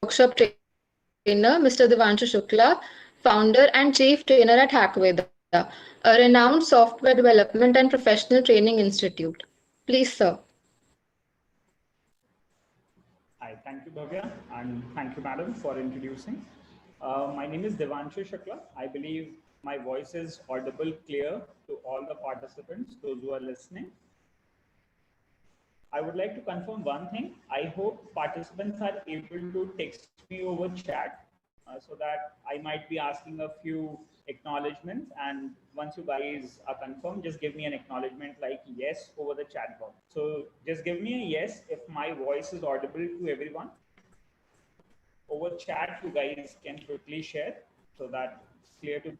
workshop trainer, Mr. Devanshu Shukla, founder and chief trainer at Hackveda, a renowned software development and professional training institute. Please, sir. Hi, thank you, Bhavya, and thank you, madam, for introducing. My name is Devanshu Shukla. I believe my voice is audible, clear to all the participants, those who are listening. I would like to confirm one thing. I hope participants are able to text me over chat so that I might be asking a few acknowledgements. And once you guys are confirmed, just give me an acknowledgement like yes over the chat box. So just give me a yes if my voice is audible to everyone. Over chat, you guys can quickly share so that it's clear to.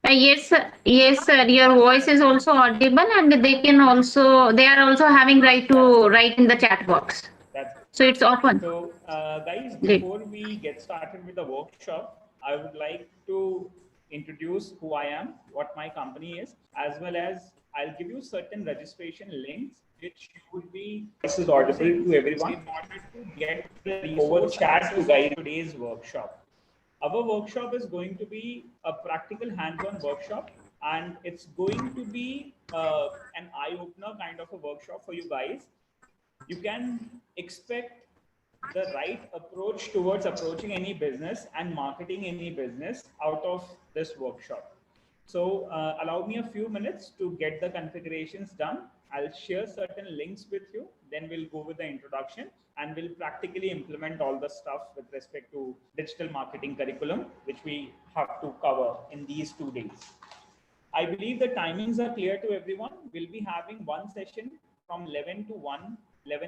Yes, sir. Your voice is also audible, and they are also having right to write in the chat box. That's So it's open. So, guys, before we get started with the workshop, I would like to introduce who I am, what my company is, as well as I'll give you certain registration links, which would be this is audible to everyone in order to get the over chat to guide today's workshop. Our workshop is going to be a practical hands-on workshop, and it's going to be an eye-opener kind of a workshop for you guys. You can expect the right approach towards approaching any business and marketing any business out of this workshop. So allow me a few minutes to get the configurations done. I'll share certain links with you. Then we'll go with the introduction and we'll practically implement all the stuff with respect to digital marketing curriculum, which we have to cover in these 2 days. I believe the timings are clear to everyone. We'll be having one session from 11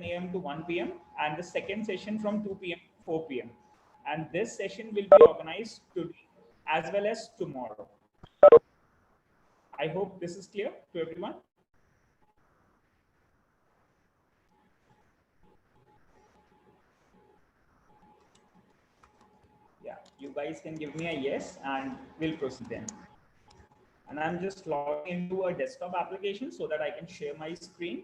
a.m. to 1 p.m. and the second session from 2 p.m. to 4 p.m. And this session will be organized today as well as tomorrow. I hope this is clear to everyone. Yeah, you guys can give me a yes and we'll proceed then. And I'm just logging into a desktop application so that I can share my screen.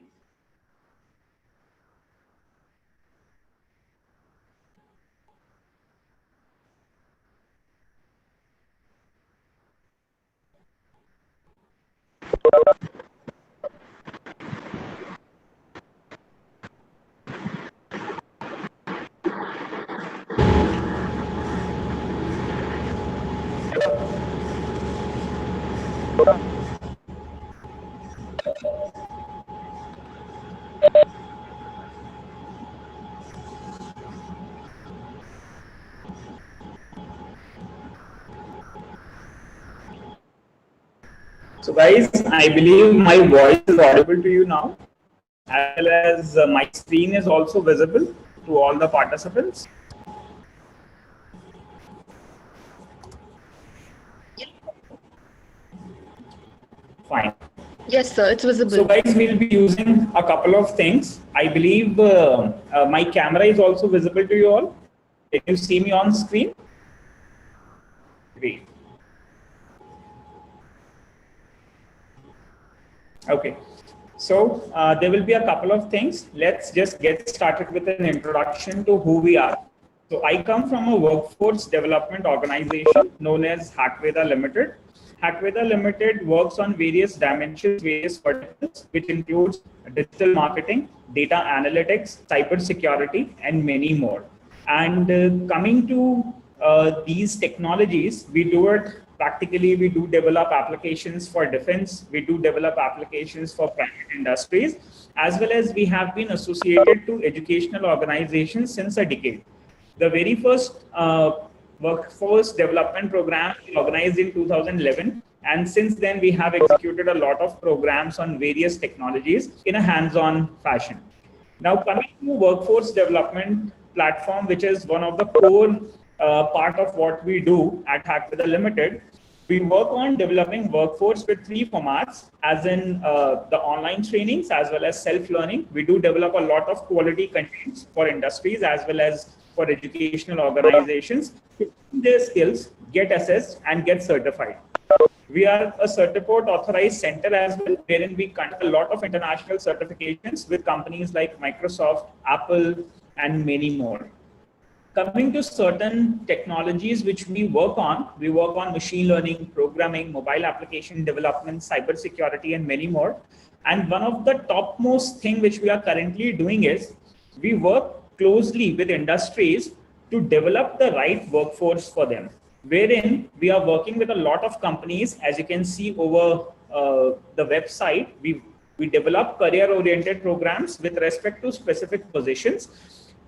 So guys, I believe my voice is audible to you now, as well as my screen is also visible to all the participants. Fine. Yes, sir, it's visible. So guys, we'll be using a couple of things. I believe my camera is also visible to you all. Can you see me on screen? Great. Okay, so there will be a couple of things. Let's just get started with an introduction to who we are. So I come from a workforce development organization known as Hackveda Limited. Hackveda Limited works on various dimensions, various verticals, which includes digital marketing, data analytics, cyber security, and many more. And coming to these technologies, we do it practically. We do develop applications for defense. We do develop applications for private industries, as well as we have been associated to educational organizations since a decade. The very first workforce development program organized in 2011, and since then we have executed a lot of programs on various technologies in a hands-on fashion. Now coming to workforce development platform, which is one of the core part of what we do at Hackveda Limited, we work on developing workforce with 3 formats, as in the online trainings as well as self-learning. We do develop a lot of quality contents for industries as well as for educational organizations to their skills, get assessed and get certified. We are a Certiport authorized center as well, wherein we conduct a lot of international certifications with companies like Microsoft, Apple, and many more. Coming to certain technologies which we work on machine learning, programming, mobile application development, cybersecurity, and many more. And one of the topmost thing which we are currently doing is we work closely with industries to develop the right workforce for them, wherein we are working with a lot of companies. As you can see over the website, we develop career-oriented programs with respect to specific positions.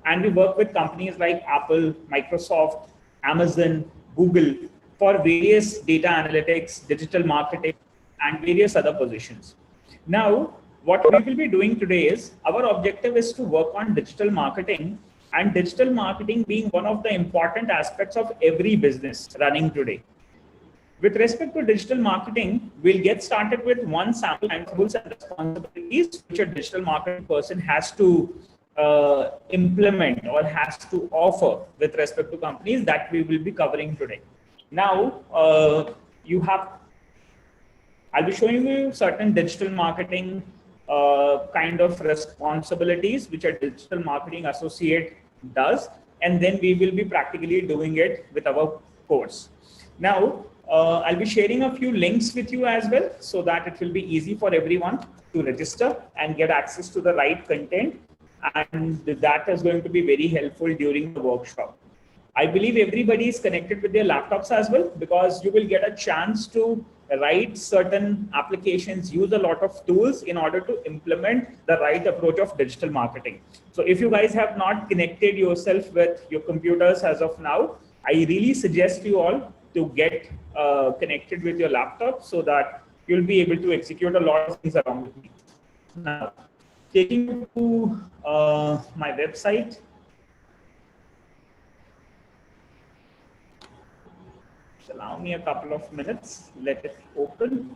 And we work with companies like Apple, Microsoft, Amazon, Google for various data analytics, digital marketing, and various other positions. Now, what we will be doing today is our objective is to work on digital marketing, and digital marketing being one of the important aspects of every business running today. With respect to digital marketing, we'll get started with one sample and rules and responsibilities which a digital marketing person has to implement or has to offer with respect to companies that we will be covering today. Now, I'll be showing you certain digital marketing kind of responsibilities which a digital marketing associate does, and then we will be practically doing it with our course. Now, I'll be sharing a few links with you as well so that it will be easy for everyone to register and get access to the right content, and that is going to be very helpful during the workshop. I believe everybody is connected with their laptops as well, because you will get a chance to write certain applications, use a lot of tools in order to implement the right approach of digital marketing. So if you guys have not connected yourself with your computers as of now, I really suggest you all to get connected with your laptop so that you'll be able to execute a lot of things around with me. Now, taking you to my website. Allow me a couple of minutes. Let it open.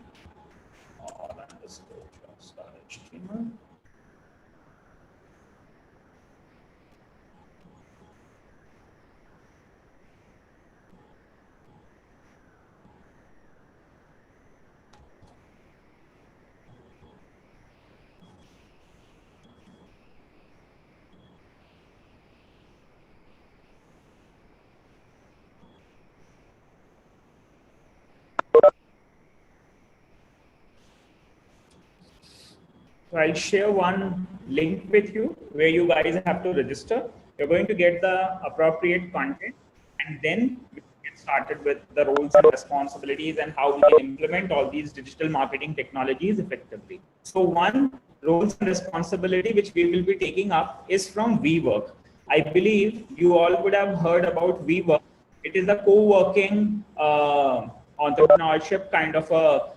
So I'll share one link with you where you guys have to register. You're going to get the appropriate content, and then we get started with the roles and responsibilities and how we can implement all these digital marketing technologies effectively. So one roles and responsibility which we will be taking up is from WeWork. I believe you all would have heard about WeWork. It is a co-working entrepreneurship kind of a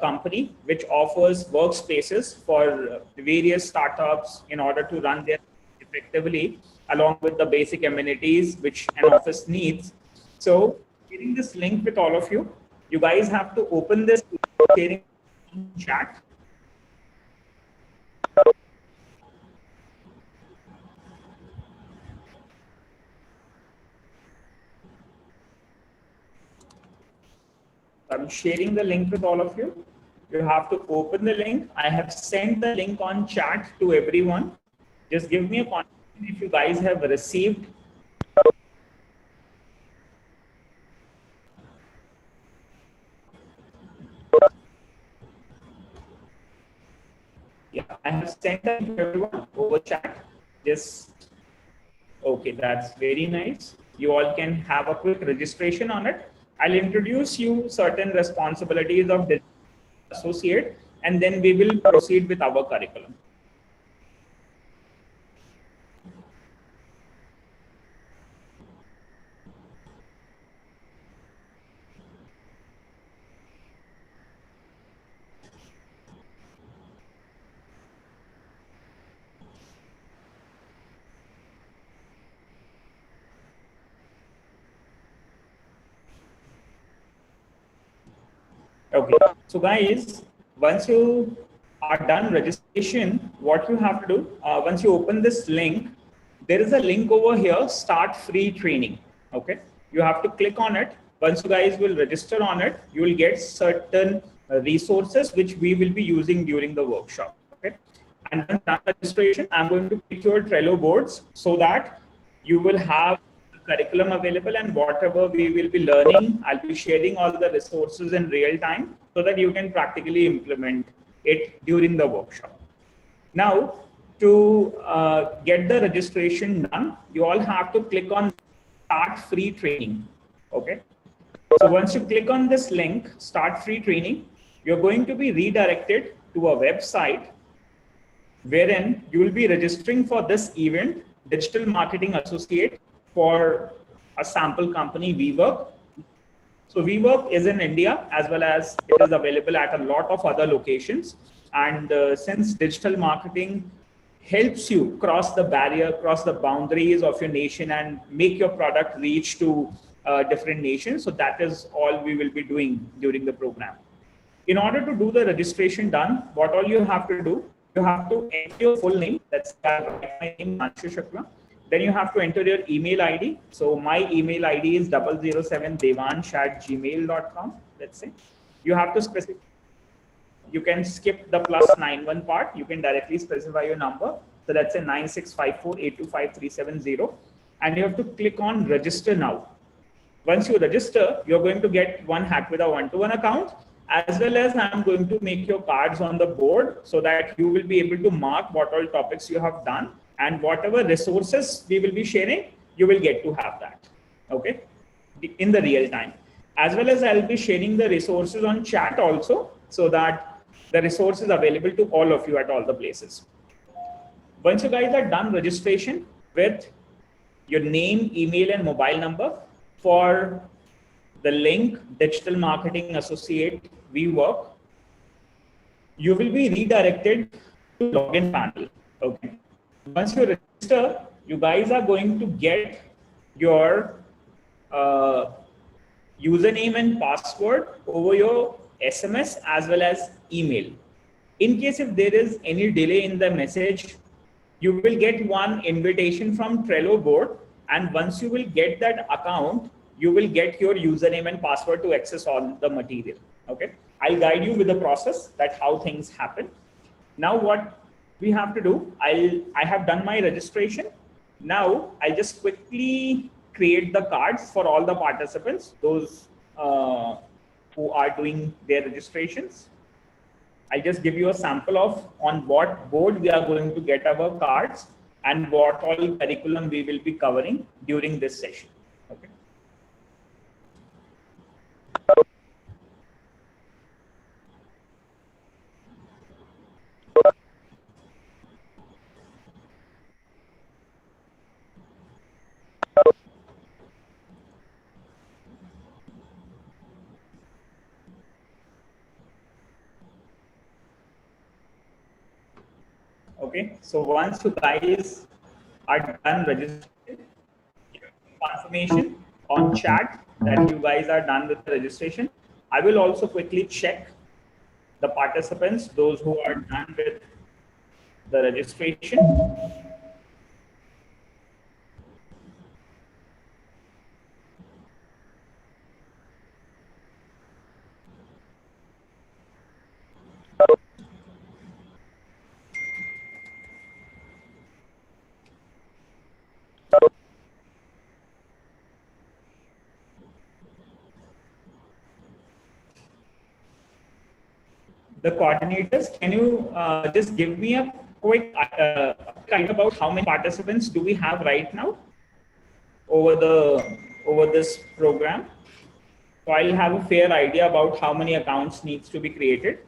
company which offers workspaces for various startups in order to run their effectively, along with the basic amenities which an office needs. So sharing this link with all of you, you guys have to open this sharing chat. I'm sharing the link with all of you. You have to open the link. I have sent the link on chat to everyone. Just give me a comment if you guys have received. Yeah, I have sent the link to everyone over chat. Just, okay, that's very nice. You all can have a quick registration on it. I'll introduce you certain responsibilities of digital associate, and then we will proceed with our curriculum. Okay, so guys, once you are done registration, what you have to do, once you open this link, there is a link over here, start free training. Okay, you have to click on it. Once you guys will register on it, you will get certain resources which we will be using during the workshop. Okay, and then done registration, I'm going to pick your Trello boards so that you will have curriculum available, and whatever we will be learning, I'll be sharing all the resources in real time so that you can practically implement it during the workshop. Now, to get the registration done, you all have to click on Start Free Training. Okay. So once you click on this link, Start Free Training, you're going to be redirected to a website wherein you will be registering for this event, Digital Marketing Associate, for a sample company, WeWork. So WeWork is in India, as well as it is available at a lot of other locations. And since digital marketing helps you cross the barrier, cross the boundaries of your nation and make your product reach to different nations. So that is all we will be doing during the program. In order to do the registration done, what all you have to do, you have to enter your full name. That's my name, Anshu Shukla. Then you have to enter your email ID. So my email ID is 007devansh@gmail.com. Let's say you have to specify. You can skip the +91 part. You can directly specify your number. So that's a 9654825370, and you have to click on register now. Once you register, you're going to get one Hack with a one-to-one account, as well as I'm going to make your cards on the board so that you will be able to mark what all topics you have done, and whatever resources we will be sharing, you will get to have that, okay, in the real time. As well as I'll be sharing the resources on chat also, so that the resource is available to all of you at all the places. Once you guys are done registration with your name, email, and mobile number for the link Digital Marketing Associate WeWork, you will be redirected to login panel. Okay. Once you register, you guys are going to get your username and password over your SMS as well as email. In case if there is any delay in the message, you will get one invitation from Trello board, and once you will get that account, you will get your username and password to access all the material. Okay, I'll guide you with the process that how things happen. Now what we have to do, I have done my registration. Now I'll just quickly create the cards for all the participants, those who are doing their registrations. I'll just give you a sample of on what board we are going to get our cards and what all curriculum we will be covering during this session. Okay. Okay, so once you guys are done registering, confirmation on chat that you guys are done with the registration. I will also quickly check the participants, those who are done with the registration. The coordinators, can you just give me a quick kind about how many participants do we have right now over this program? So I'll have a fair idea about how many accounts needs to be created.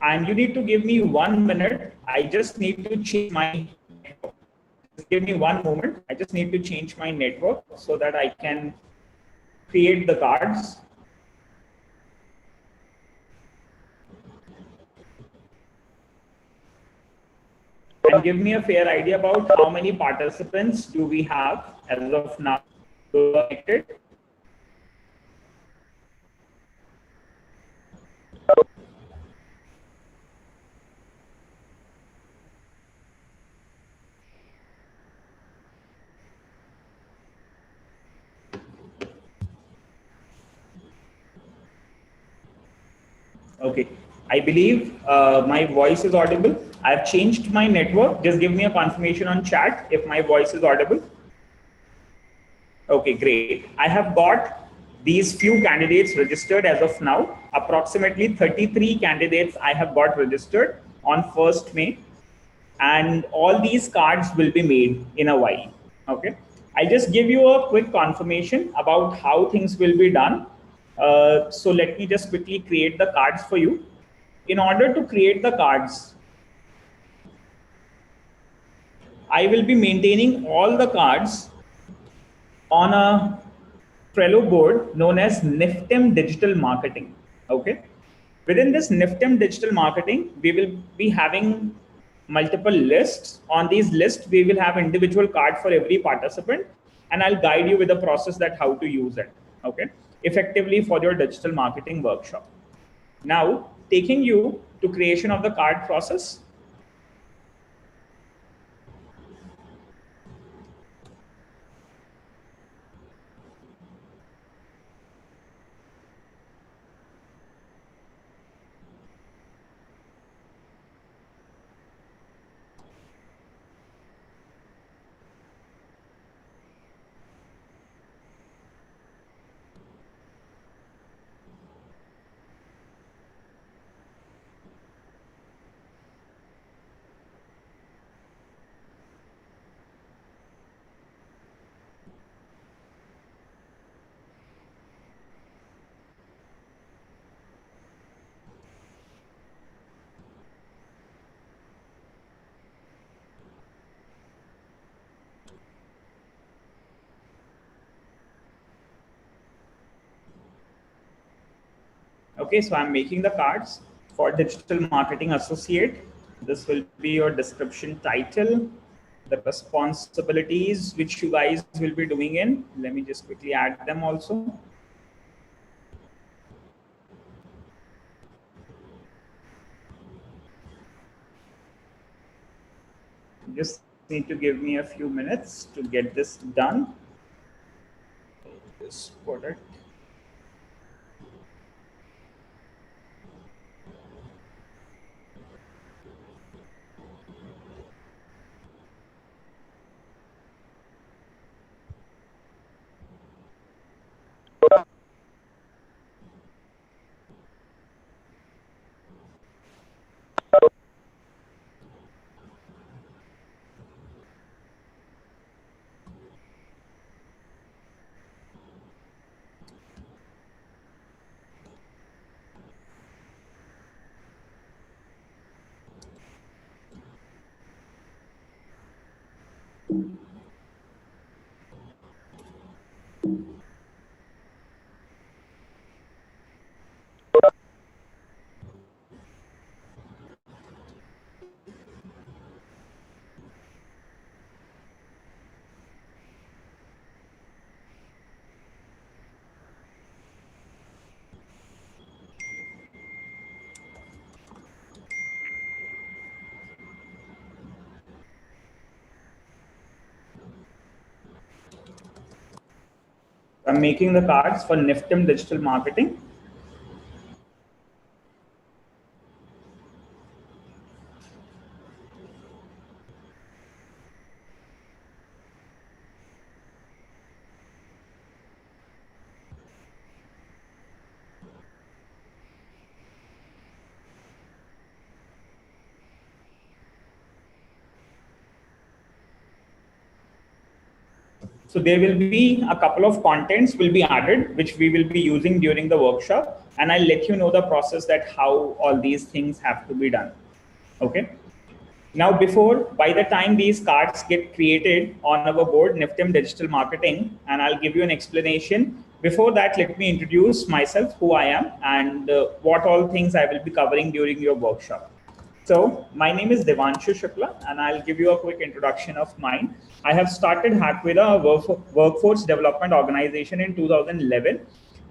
And you need to give me 1 minute. I just need to change my network. Just give me 1 moment. I just need to change my network so that I can create the cards. And give me a fair idea about how many participants do we have as of now connected. Okay, I believe my voice is audible. I've changed my network. Just give me a confirmation on chat if my voice is audible. Okay, great. I have got these few candidates registered as of now. Approximately 33 candidates I have got registered on 1st May. And all these cards will be made in a while. Okay. I'll just give you a quick confirmation about how things will be done. So let me just quickly create the cards for you. In order to create the cards, I will be maintaining all the cards on a Trello board known as NIFTEM Digital Marketing. Okay. Within this NIFTEM Digital Marketing, we will be having multiple lists. On these lists, we will have individual card for every participant, and I'll guide you with the process that how to use it. Okay. Effectively for your digital marketing workshop. Now, taking you to creation of the card process. Okay, so I'm making the cards for Digital Marketing Associate. This will be your description title, the responsibilities which you guys will be doing in. Let me just quickly add them also. Just need to give me a few minutes to get this done. Just put it. I'm making the cards for NIFTEM Digital Marketing. So there will be a couple of contents will be added, which we will be using during the workshop. And I'll let you know the process that how all these things have to be done. Okay. Now, by the time these cards get created on our board, NIFTEM Digital Marketing, and I'll give you an explanation. Before that, let me introduce myself, who I am, and what all things I will be covering during your workshop. So my name is Devanshu Shukla, and I'll give you a quick introduction of mine. I have started Hackweda, a workforce development organization in 2011.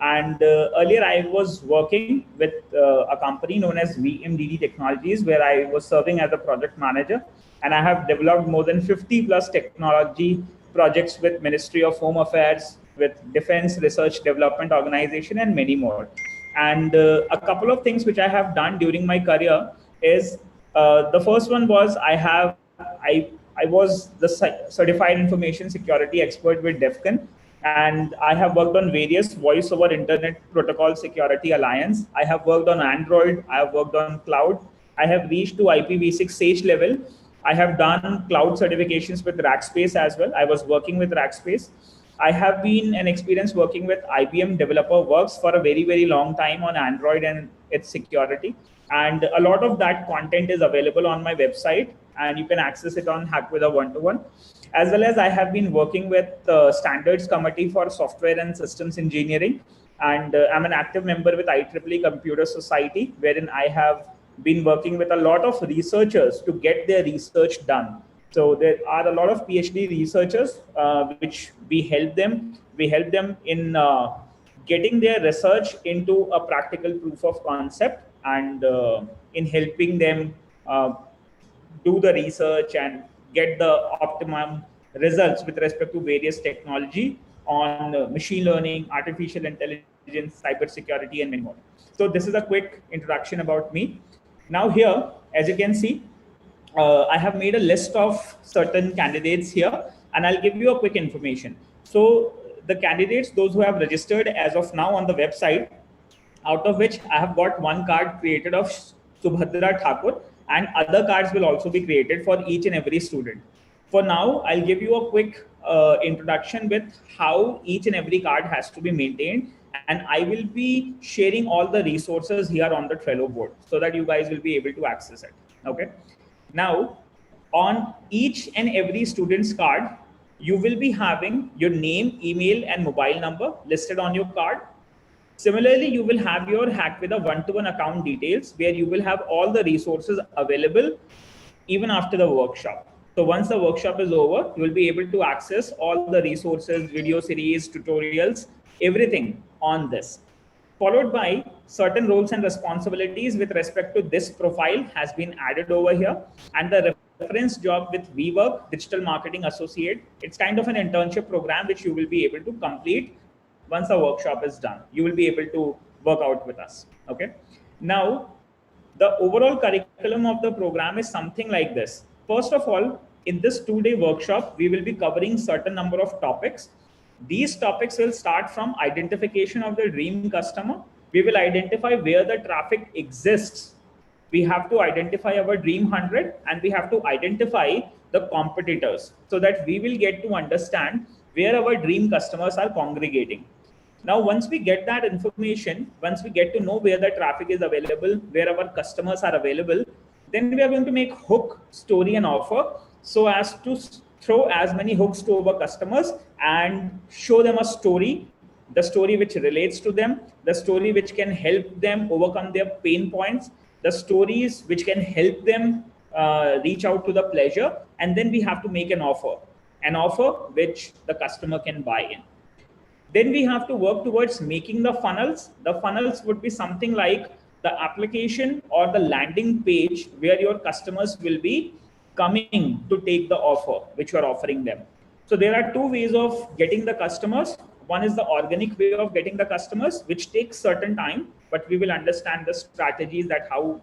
And earlier I was working with a company known as VMDD Technologies, where I was serving as a project manager. And I have developed more than 50 plus technology projects with Ministry of Home Affairs, with Defense Research Development Organization, and many more. And a couple of things which I have done during my career is the first one was I was the certified information security expert with DEFCON. And I have worked on various voice over internet protocol security alliance. I have worked on Android. I have worked on cloud. I have reached to IPv6 SAGE level. I have done cloud certifications with Rackspace as well. I was working with Rackspace. I have been an experience working with IBM Developer Works for a very, very long time on Android and its security. And a lot of that content is available on my website, and you can access it on Hack with a One-to-One. As well as I have been working with the Standards Committee for Software and Systems Engineering, and I'm an active member with IEEE Computer Society, wherein I have been working with a lot of researchers to get their research done. So there are a lot of PhD researchers which we help them. We help them in getting their research into a practical proof of concept, and in helping them do the research and get the optimum results with respect to various technology on machine learning, artificial intelligence, cybersecurity, and many more. So this is a quick introduction about me. Now here, as you can see, I have made a list of certain candidates here, and I'll give you a quick information. So the candidates, those who have registered as of now on the website, out of which I have got one card created of Subhadra Thakur, and other cards will also be created for each and every student. For now, I'll give you a quick introduction with how each and every card has to be maintained, and I will be sharing all the resources here on the Trello board so that you guys will be able to access it. Okay. Now, on each and every student's card, you will be having your name, email, and mobile number listed on your card. Similarly, you will have your Hack with a One-to-One account details, where you will have all the resources available even after the workshop. So once the workshop is over, you will be able to access all the resources, video series, tutorials, everything on this. Followed by certain roles and responsibilities with respect to this profile has been added over here, and the reference job with WeWork, Digital Marketing Associate. It's kind of an internship program which you will be able to complete once the workshop is done. You will be able to work out with us. Okay. Now, the overall curriculum of the program is something like this. First of all, in this 2-day workshop, we will be covering certain number of topics. These topics will start from identification of the dream customer. We will identify where the traffic exists. We have to identify our dream 100, and we have to identify the competitors, so that we will get to understand where our dream customers are congregating. Now, once we get that information, once we get to know where the traffic is available, where our customers are available, then we are going to make hook, story, and offer, so as to throw as many hooks to our customers and show them a story, the story which relates to them, the story which can help them overcome their pain points, the stories which can help them reach out to the pleasure, and then we have to make an offer which the customer can buy in. Then we have to work towards making the funnels. The funnels would be something like the application or the landing page where your customers will be coming to take the offer which you are offering them. So there are two ways of getting the customers. One is the organic way of getting the customers, which takes certain time, but we will understand the strategies that how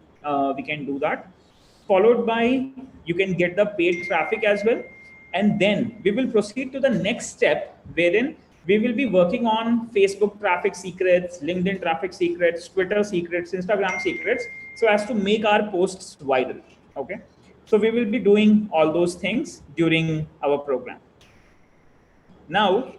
we can do that. Followed by, you can get the paid traffic as well. And then we will proceed to the next step, wherein we will be working on Facebook traffic secrets, LinkedIn traffic secrets, Twitter secrets, Instagram secrets, so as to make our posts viral. Okay. So we will be doing all those things during our program. Now,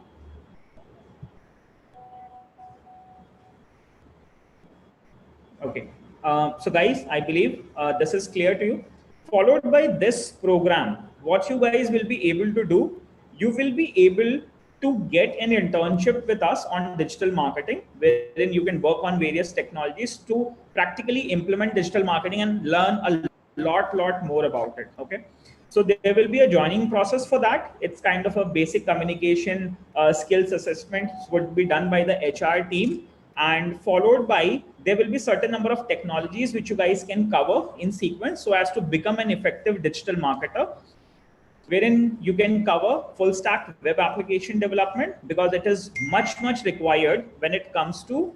okay. So guys, I believe this is clear to you. Followed by this program, what you guys will be able to do, you will be able to get an internship with us on digital marketing, wherein you can work on various technologies to practically implement digital marketing and learn a lot more about it. Okay. So there will be a joining process for that. It's kind of a basic communication skills assessment would be done by the HR team, and followed by, there will be certain number of technologies which you guys can cover in sequence so as to become an effective digital marketer, wherein you can cover full stack web application development, because it is much required when it comes to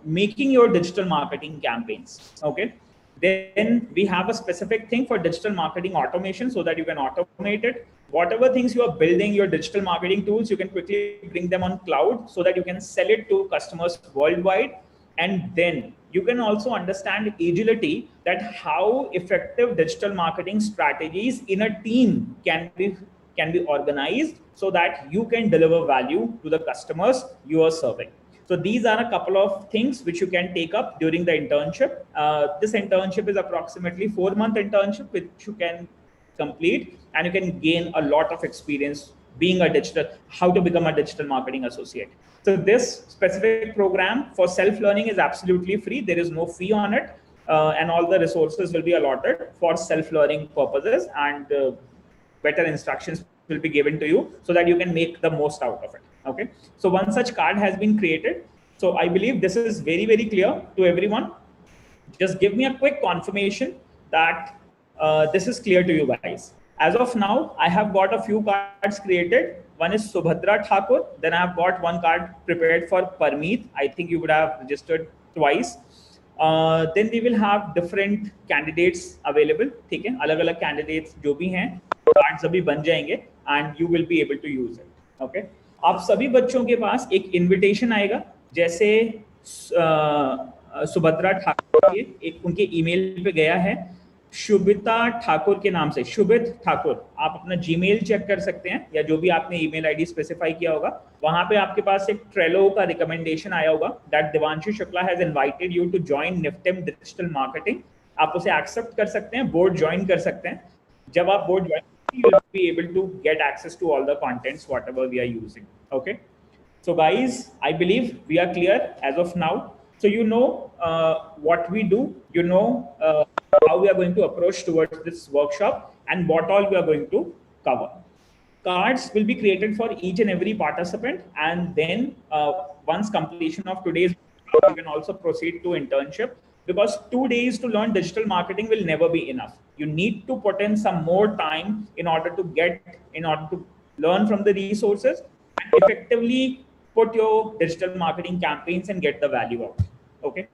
making your digital marketing campaigns. Okay. Then we have a specific thing for digital marketing automation, so that you can automate it. whatever things you are building, your digital marketing tools, you can quickly bring them on cloud so that you can sell it to customers worldwide. And then you can also understand agility, that how effective digital marketing strategies in a team can be organized so that you can deliver value to the customers you are serving. So these are a couple of things which you can take up during the internship. This internship is approximately 4-month internship, which you can complete, and you can gain a lot of experience being a digital, how to become a digital marketing associate. So this specific program for self-learning is absolutely free. There is no fee on it, and all the resources will be allotted for self-learning purposes, and better instructions will be given to you so that you can make the most out of it. Okay. So one such card has been created. So I believe this is very, very clear to everyone. Just give me a quick confirmation that this is clear to you guys. As of now, I have got a few cards created. One is Subhadra Thakur. Then I have got one card prepared for Parmeet. I think you would have registered twice. Then we will have different candidates available. ठीक है, अलग-अलग candidates जो भी हैं, cards अभी बन जाएंगे and you will be able to use it. Okay. आप सभी बच्चों के पास एक invitation आएगा, जैसे सुभद्रा ठाकुर के एक उनके ईमेल पे गया है शुभिता ठाकुर के नाम से, शुभित ठाकुर। आप अपना जीमेल चेक कर सकते हैं या जो भी आपने ईमेल आईडी स्पेसिफाई किया होगा, वहां पे आपके पास एक ट्रेलो का रिकमेंडेशन आया होगा that Devanshu Shukla has invited you to join NIFTEM digital marketing. आप उसे एक्सेप्ट कर सकते हैं, बोर्ड ज्वाइन कर सकते हैं। जब आप board join you will be able to get access to all the contents whatever we are using. Okay, so guys, I believe we are clear as of now. So you know what we do, you know how we are going to approach towards this workshop and what all we are going to cover. Cards will be created for each and every participant, and then once completion of today's workshop, you can also proceed to internship, because 2 days to learn digital marketing will never be enough. You need to put in some more time in order to learn from the resources and effectively put your digital marketing campaigns and get the value out. Okay.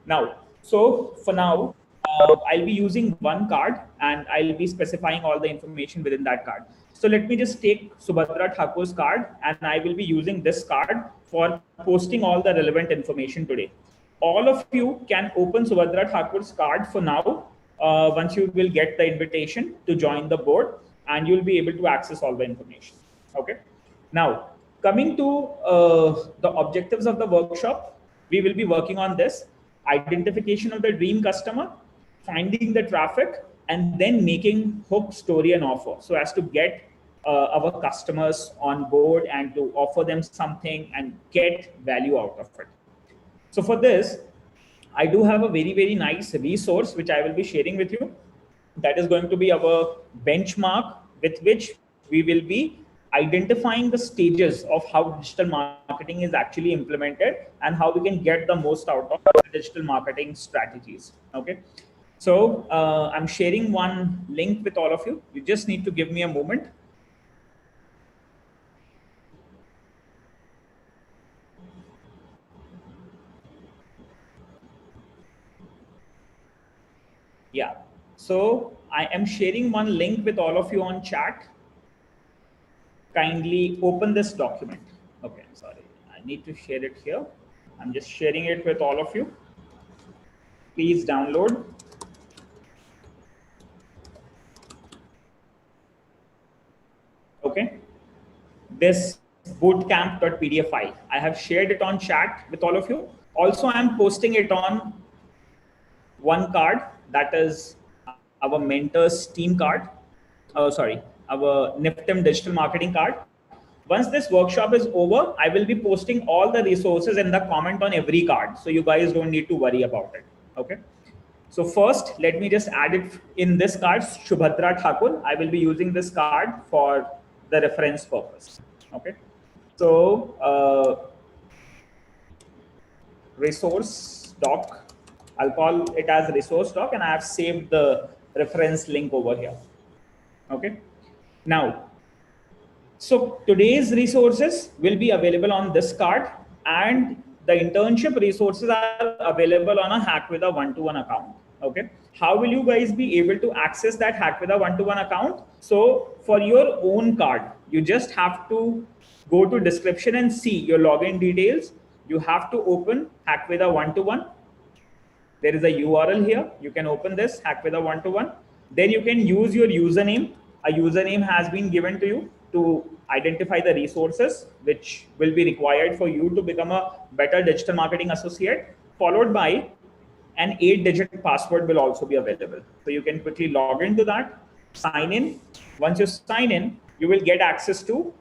Now, so for now, I'll be using one card and I'll be specifying all the information within that card. So let me just take Subhadra Thakur's card, and I will be using this card for posting all the relevant information today. All of you can open Subhadra Thakur's card for now. Once you will get the invitation to join the board, and you'll be able to access all the information. Okay. Now, coming to the objectives of the workshop, we will be working on this: identification of the dream customer, finding the traffic, and then making hook, story, and offer, so as to get our customers on board and to offer them something and get value out of it. So for this, I do have a very, very nice resource which I will be sharing with you. That is going to be our benchmark with which we will be identifying the stages of how digital marketing is actually implemented and how we can get the most out of the digital marketing strategies. Okay. So I'm sharing one link with all of you. You just need to give me a moment. Yeah, so I am sharing one link with all of you on chat. Kindly open this document. Okay, sorry, I need to share it here. I'm just sharing it with all of you. Please download. Okay, this bootcamp.pdf file, I have shared it on chat with all of you. Also, I'm posting it on one card, that is our mentors team card. Our NIFTEM digital marketing card. Once this workshop is over, I will be posting all the resources in the comment on every card, so you guys don't need to worry about it. Okay. So first, let me just add it in this card, Subhadra Thakur. I will be using this card for the reference purpose. Okay. So resource doc. I'll call it as resource doc, and I have saved the reference link over here. Okay. Now, so today's resources will be available on this card, and the internship resources are available on a Hack with a 1-to-1 account. Okay, how will you guys be able to access that Hackveda one-to-one account? So for your own card, you just have to go to description and see your login details. You have to open Hackveda one-to-one. There is a URL here. You can open this Hackveda one-to-one. Then you can use your username. A username has been given to you to identify the resources which will be required for you to become a better digital marketing associate, followed by an 8-digit password will also be available. So you can quickly log into that, sign in. Once you sign in, you will get access to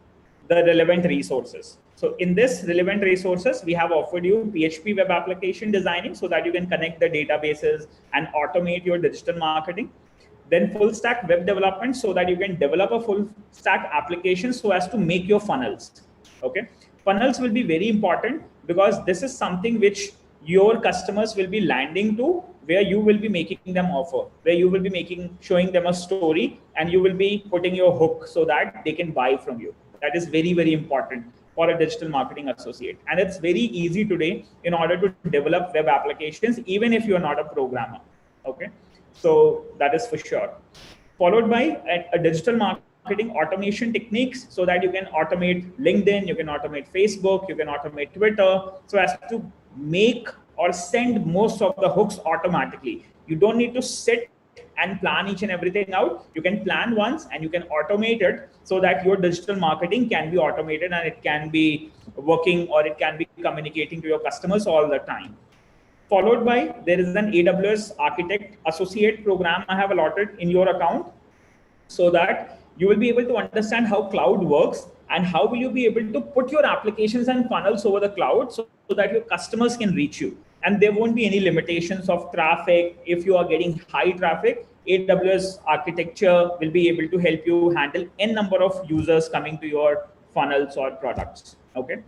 the relevant resources. So in this relevant resources, we have offered you PHP web application designing so that you can connect the databases and automate your digital marketing. Then full stack web development so that you can develop a full stack application so as to make your funnels. Okay, funnels will be very important because this is something which your customers will be landing to, where you will be making them offer, where you will be showing them a story, and you will be putting your hook so that they can buy from you. That is very, very important for a digital marketing associate. And it's very easy today in order to develop web applications, even if you're not a programmer. Okay, so that is for sure. Followed by a digital marketing automation techniques so that you can automate LinkedIn, you can automate Facebook, you can automate Twitter, so as to make or send most of the hooks automatically. You don't need to sit and plan each and everything out. You can plan once and you can automate it so that your digital marketing can be automated and it can be working, or it can be communicating to your customers all the time. Followed by, there is an AWS Architect Associate program I have allotted in your account so that you will be able to understand how cloud works and how will you be able to put your applications and funnels over the cloud so that your customers can reach you. And there won't be any limitations of traffic. If you are getting high traffic, AWS architecture will be able to help you handle n number of users coming to your funnels or products. Okay.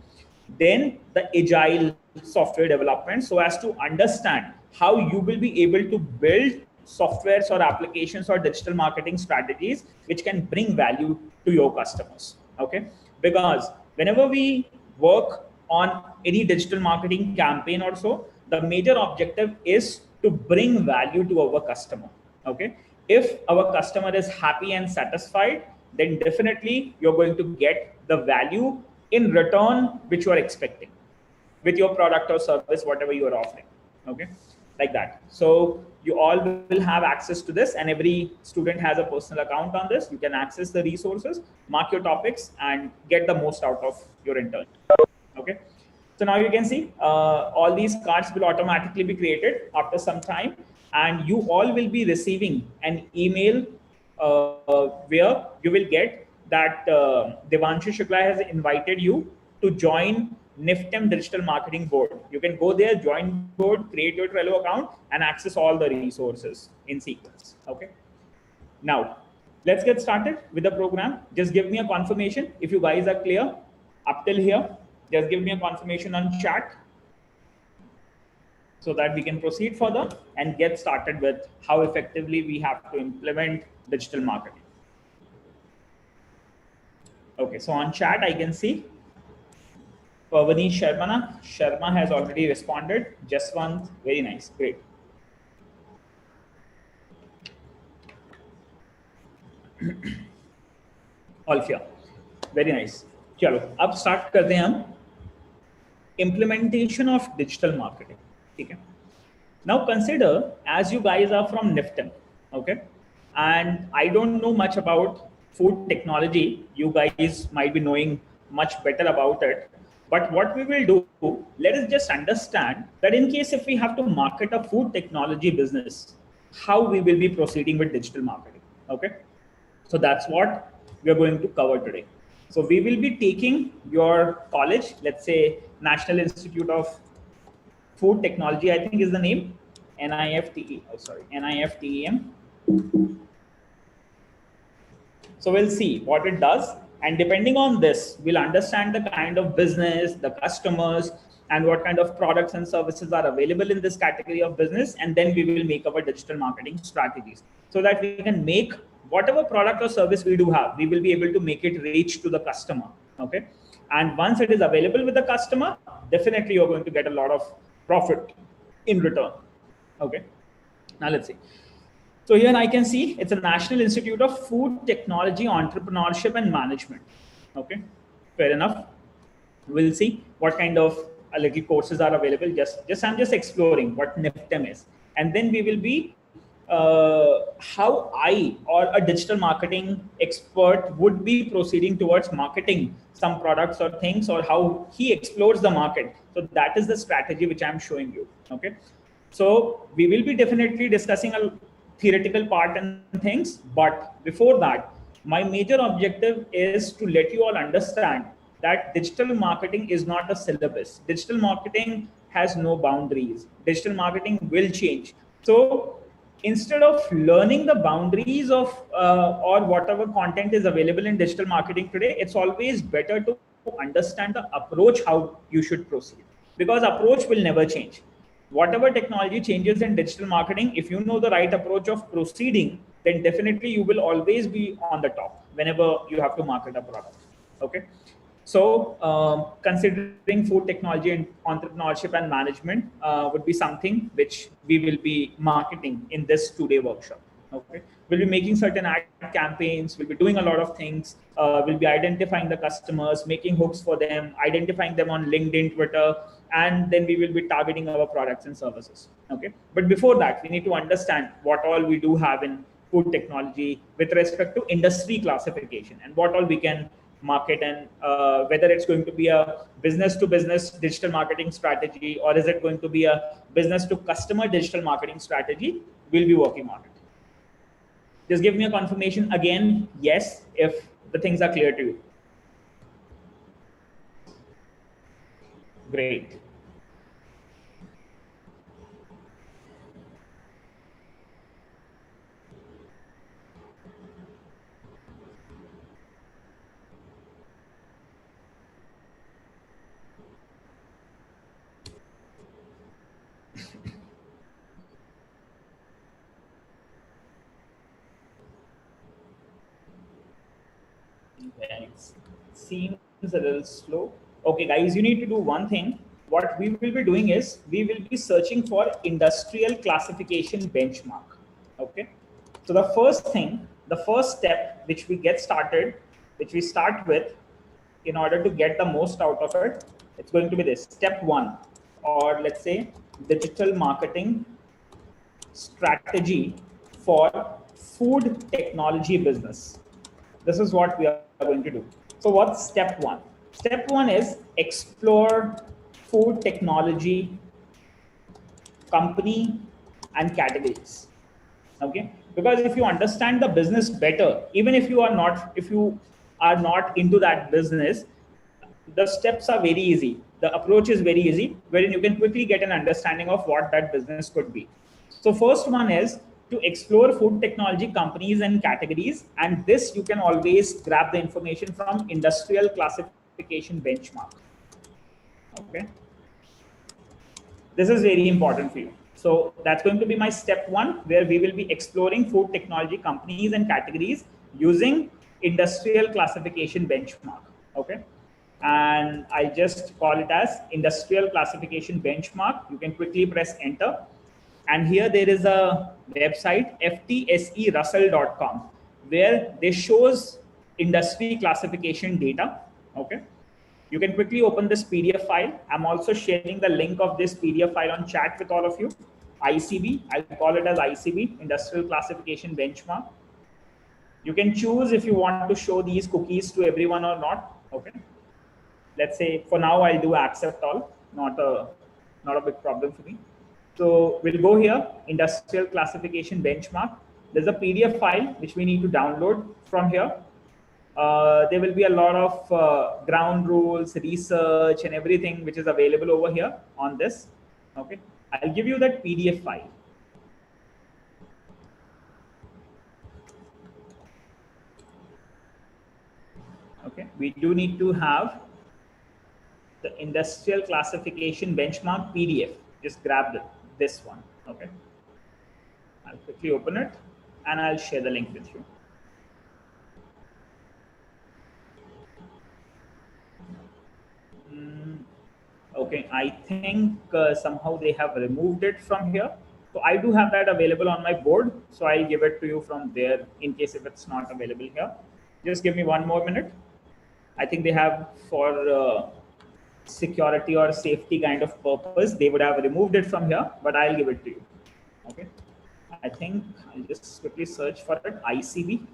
Then the Agile software development so as to understand how you will be able to build softwares or applications or digital marketing strategies which can bring value to your customers. Okay, because whenever we work on any digital marketing campaign or so, the major objective is to bring value to our customer. Okay, if our customer is happy and satisfied, then definitely you're going to get the value in return which you are expecting with your product or service, whatever you are offering. Okay, like that. So you all will have access to this, and every student has a personal account on this. You can access the resources, mark your topics, and get the most out of your intern. Okay, so now you can see all these cards will automatically be created after some time, and you all will be receiving an email where you will get that Devanshu Shukla has invited you to join NIFTEM Digital Marketing Board. You can go there, join board, create your Trello account, and access all the resources in sequence. Okay. Now, let's get started with the program. Just give me a confirmation if you guys are clear up till here. Just give me a confirmation on chat so that we can proceed further and get started with how effectively we have to implement digital marketing. Okay, so on chat, I can see Pavani Sharma has already responded. Jaswant, very nice, great. Alfia, very nice. चलो, अब start करते हैं हम implementation of digital marketing. ठीक है? Now consider, as you guys are from NIFTEM, okay, and I don't know much about food technology. You guys might be knowing much better about it. But what we will do, let us just understand that in case if we have to market a food technology business, how we will be proceeding with digital marketing. Okay, so that's what we are going to cover today. So we will be taking your college, let's say National Institute of Food Technology, I think is the name, NIFTEM. So we'll see what it does. And depending on this, we'll understand the kind of business, the customers, and what kind of products and services are available in this category of business. And then we will make our digital marketing strategies so that we can make whatever product or service we do have, we will be able to make it reach to the customer. Okay. And once it is available with the customer, definitely you're going to get a lot of profit in return. Okay. Now let's see. So here I can see it's a National Institute of Food Technology, Entrepreneurship and Management. Okay, fair enough. We'll see what kind of little courses are available. I'm just exploring what NIFTEM is, and then we will be how I or a digital marketing expert would be proceeding towards marketing some products or things, or how he explores the market. So that is the strategy which I'm showing you. Okay, so we will be definitely discussing a theoretical part and things, but before that, my major objective is to let you all understand that digital marketing is not a syllabus. Digital marketing has no boundaries. Digital marketing will change. So instead of learning the boundaries of or whatever content is available in digital marketing today, it's always better to understand the approach how you should proceed, because approach will never change. Whatever technology changes in digital marketing, if you know the right approach of proceeding, then definitely you will always be on the top whenever you have to market a product. Okay, so considering food technology and entrepreneurship and management would be something which we will be marketing in this 2-day workshop. Okay, we'll be making certain ad campaigns, we'll be doing a lot of things, we'll be identifying the customers, making hooks for them, identifying them on LinkedIn, Twitter, and then we will be targeting our products and services. Okay, but before that, we need to understand what all we do have in food technology with respect to industry classification, and what all we can market, and whether it's going to be a business to business digital marketing strategy, or is it going to be a business to customer digital marketing strategy. We'll be working on it. Just give me a confirmation again, yes, if the things are clear to you. Great. It seems a little slow. Okay, guys, you need to do one thing. What we will be doing is we will be searching for industrial classification benchmark. Okay, so the first thing, the first step which we get started, which we start with in order to get the most out of it, it's going to be this step 1, or let's say digital marketing strategy for food technology business. This is what we are going to do. So what's step 1? Step 1 is explore food technology company and categories. Okay, because if you understand the business better, even if you are not into that business, the steps are very easy. The approach is very easy, wherein you can quickly get an understanding of what that business could be. So first one is to explore food technology companies and categories, and this you can always grab the information from industrial classification benchmark. Okay, this is very important for you. So that's going to be my step 1, where we will be exploring food technology companies and categories using industrial classification benchmark. Okay, and I just call it as industrial classification benchmark. You can quickly press enter. And here there is a website, ftserussell.com, where they shows industry classification data. Okay, you can quickly open this PDF file. I'm also sharing the link of this PDF file on chat with all of you. ICB, I'll call it as ICB, industrial classification benchmark. You can choose if you want to show these cookies to everyone or not. Okay, let's say for now I'll do accept all, not a big problem for me. So we'll go here, industrial classification benchmark. There's a PDF file which we need to download from here. There will be a lot of ground rules, research, and everything which is available over here on this. Okay, I'll give you that PDF file. Okay, we do need to have the industrial classification benchmark PDF. Just grab this one. Okay, I'll quickly open it and I'll share the link with you. Okay, I think somehow they have removed it from here. So I do have that available on my board. So I'll give it to you from there in case if it's not available here. Just give me 1 more minute. I think they have for security or safety kind of purpose, they would have removed it from here, but I'll give it to you. Okay. I think I'll just quickly search for it. ICB.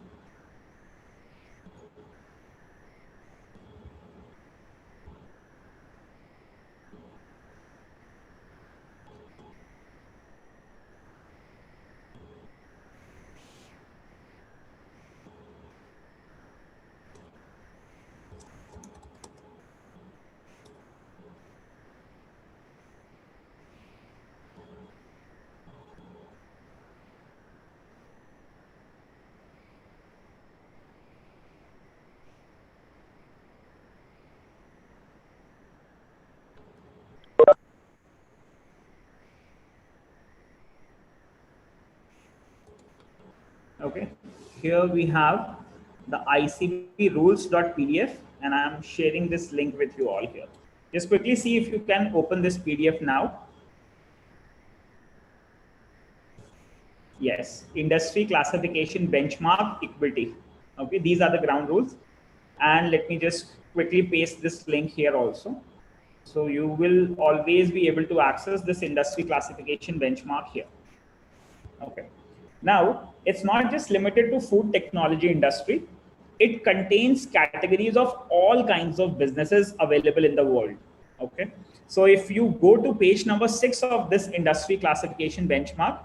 Okay, here we have the ICB rules.pdf, and I'm sharing this link with you all here. Just quickly see if you can open this PDF now. Yes, industry classification benchmark equity. Okay, these are the ground rules. And let me just quickly paste this link here also. So you will always be able to access this industry classification benchmark here. Okay. Now, it's not just limited to food technology industry. It contains categories of all kinds of businesses available in the world. Okay. So if you go to page number 6 of this industry classification benchmark,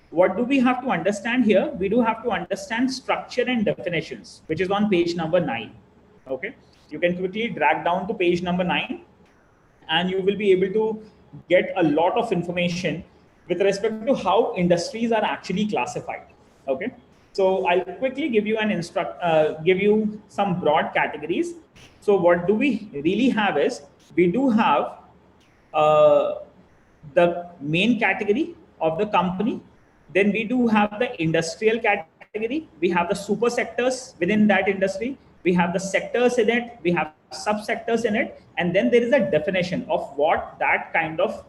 what do we have to understand here? We do have to understand structure and definitions, which is on page number 9. Okay. You can quickly drag down to page number 9 and you will be able to get a lot of information with respect to how industries are actually classified. Okay, so I'll quickly give you give you some broad categories. So what do we really have is we do have the main category of the company. Then we do have the industrial category. We have the super sectors within that industry. We have the sectors in it. We have subsectors in it. And then there is a definition of what that kind of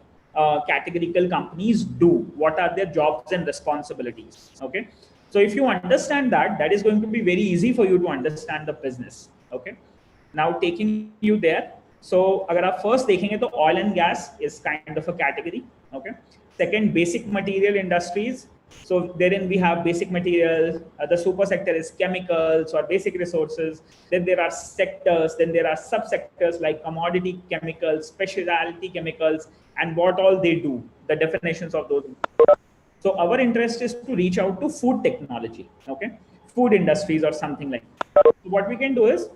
categorical companies do. What are their jobs and responsibilities? Okay. So if you understand that, that is going to be very easy for you to understand the business. Okay. Now taking you there. So agar aap first dekhenge to oil and gas is kind of a category. Okay. Second, basic material industries. So therein we have basic materials. The super sector is chemicals or basic resources. Then there are sectors. Then there are subsectors like commodity chemicals, specialty chemicals, and what all they do. The definitions of those. So our interest is to reach out to food technology. Okay, food industries or something like that. So what we can do is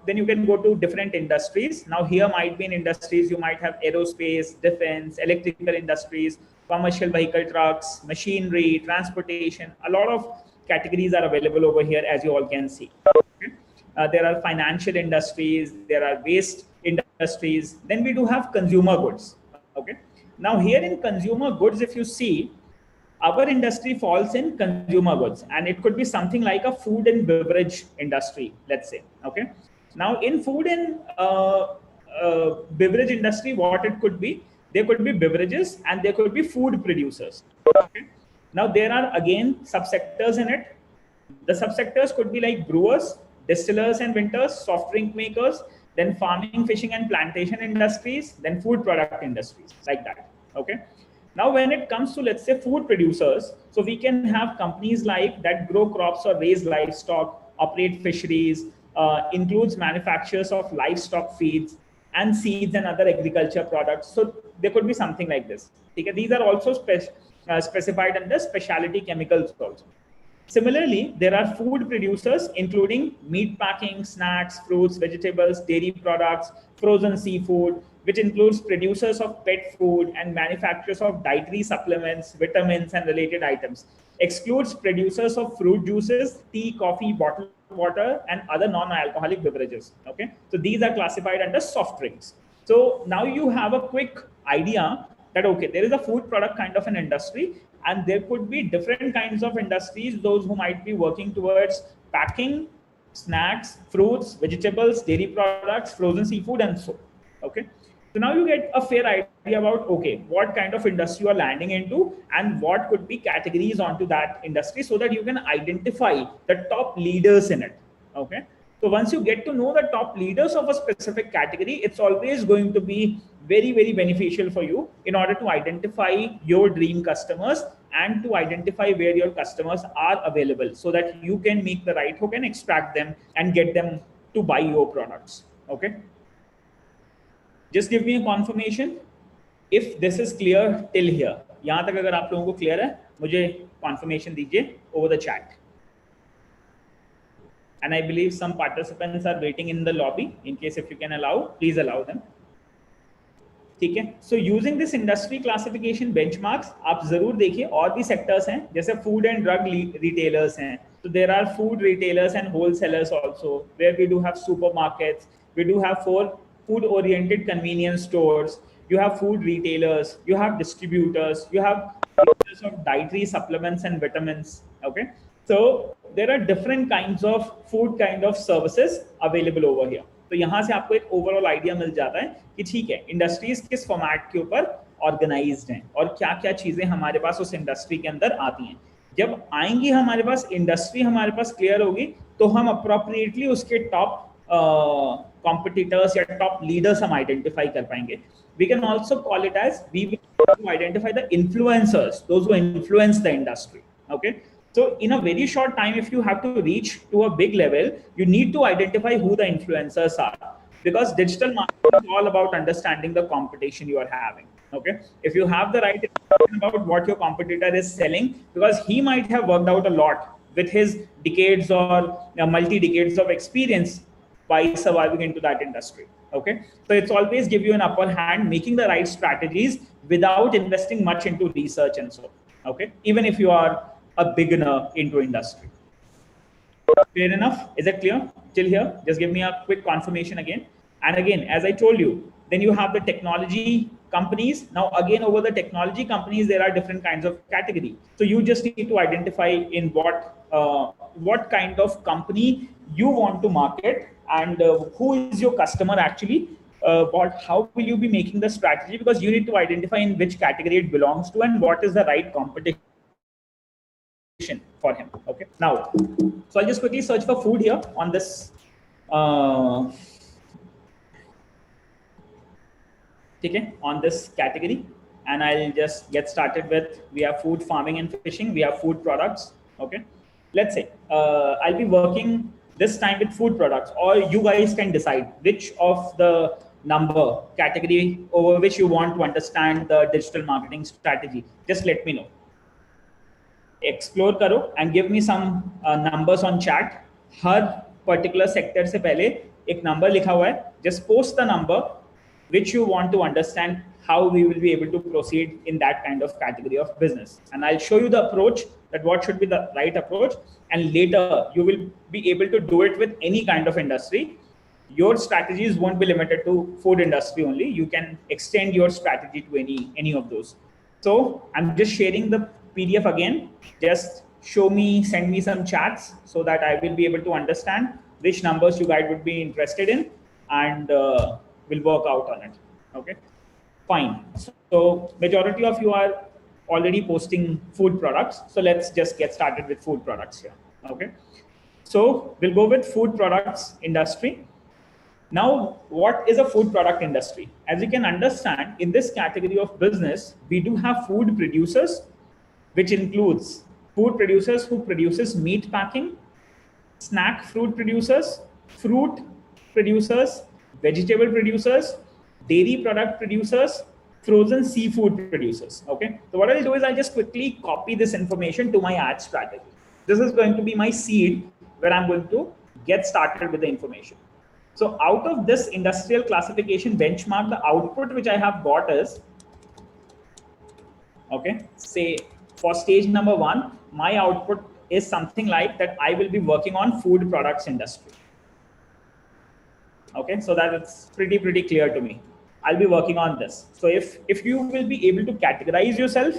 then you can go to different industries. Now here might be in industries, you might have aerospace, defense, electrical industries, commercial vehicle trucks, machinery, transportation. A lot of categories are available over here, as you all can see. Okay? There are financial industries, there are waste industries. Then we do have consumer goods. Okay. Now here in consumer goods, if you see, our industry falls in consumer goods, and it could be something like a food and beverage industry, let's say. Okay. Now in food and beverage industry, what it could be, there could be beverages and there could be food producers. Okay. Now there are again subsectors in it. The subsectors could be like brewers, distillers and vintners, soft drink makers, then farming, fishing and plantation industries, then food product industries, like that. Okay. Now, when it comes to, let's say, food producers, so we can have companies like that grow crops or raise livestock, operate fisheries, includes manufacturers of livestock feeds and seeds and other agriculture products. So there could be something like this. Okay? These are also specified under specialty chemicals also. Similarly, there are food producers, including meat packing, snacks, fruits, vegetables, dairy products, frozen seafood, which includes producers of pet food and manufacturers of dietary supplements, vitamins, and related items. Excludes producers of fruit juices, tea, coffee, bottled water, and other non-alcoholic beverages. Okay, so these are classified under soft drinks. So now you have a quick idea that, okay, there is a food product kind of an industry, and there could be different kinds of industries, those who might be working towards packing, snacks, fruits, vegetables, dairy products, frozen seafood, and so. Okay. So now you get a fair idea about, okay, what kind of industry you are landing into and what could be categories onto that industry, so that you can identify the top leaders in it. Okay. So once you get to know the top leaders of a specific category, it's always going to be very, very beneficial for you in order to identify your dream customers and to identify where your customers are available, so that you can make the right hook and extract them and get them to buy your products. Okay. Just give me a confirmation if this is clear till here. यहाँ तक अगर आप लोगों को clear है, मुझे confirmation दीजिए over the chat. And I believe some participants are waiting in the lobby. In case if you can allow, please allow them. ठीक है. So using this industry classification benchmarks, आप जरूर देखिए और भी sectors हैं, जैसे food and drug retailers हैं. So there are food retailers and wholesalers also, where we do have supermarkets, we do have food-oriented convenience stores, you have food retailers, you have distributors, you have users of dietary supplements and vitamins. Okay, so there are different kinds of food kind of services available over here. तो यहाँ से आपको एक overall idea मिल जाता है कि ठीक है, इंडस्ट्रीज किस फॉर्मेट के ऊपर ऑर्गेनाइज्ड हैं और क्या क्या चीजें हमारे पास उस इंडस्ट्री के अंदर आती हैं. जब आएंगी हमारे पास इंडस्ट्री, हमारे पास क्लियर होगी, तो हम अप्रोप्रिएटली उसके टॉप competitors या top leaders हम identify कर पाएंगे. We can also call it as we will identify the influencers, those who influence the industry. Okay, so in a very short time, if you have to reach to a big level, you need to identify who the influencers are, because digital marketing is all about understanding the competition you are having. Okay, if you have the right information about what your competitor is selling, because he might have worked out a lot with his decades or multi-decades of experience by surviving into that industry. Okay, so it's always give you an upper hand making the right strategies without investing much into research and so. Okay, even if you are a beginner into industry. Fair enough? Is it clear till here? Just give me a quick confirmation again. And again, as I told you, then you have the technology companies. Now again, over the technology companies, there are different kinds of category. So you just need to identify in what kind of company you want to market, and who is your customer actually, how will you be making the strategy, because you need to identify in which category it belongs to and what is the right competition for him. Okay, now, so I'll just quickly search for food here on this. Okay, on this category, and I'll just get started with, we have food, farming and fishing, we have food products. Okay, let's say I'll be working this time with food products, or you guys can decide which of the number category over which you want to understand the digital marketing strategy. Just let me know. Explore karo and give me some numbers on chat. Her particular sector से पहले एक number लिखा हुआ है. Just post the number which you want to understand how we will be able to proceed in that kind of category of business. And I'll show you the approach, that what should be the right approach. And later you will be able to do it with any kind of industry. Your strategies won't be limited to food industry only. You can extend your strategy to any of those. So I'm just sharing the PDF again. Just show me, send me some chats so that I will be able to understand which numbers you guys would be interested in, and we'll work out on it. Okay, fine. So majority of you are already posting food products. So let's just get started with food products here. Okay, so we'll go with food products industry. Now, what is a food product industry? As you can understand, in this category of business, we do have food producers, which includes food producers who produces meat packing, snack fruit producers, fruit producers, vegetable producers, dairy product producers, frozen seafood producers. Okay, so what I'll do is I'll just quickly copy this information to my ad strategy. This is going to be my seed where I'm going to get started with the information. So out of this industrial classification benchmark, the output which I have got is, okay, say for stage number 1, my output is something like that. I will be working on food products industry. Okay, so that it's pretty clear to me. I'll be working on this. So if you will be able to categorize yourself,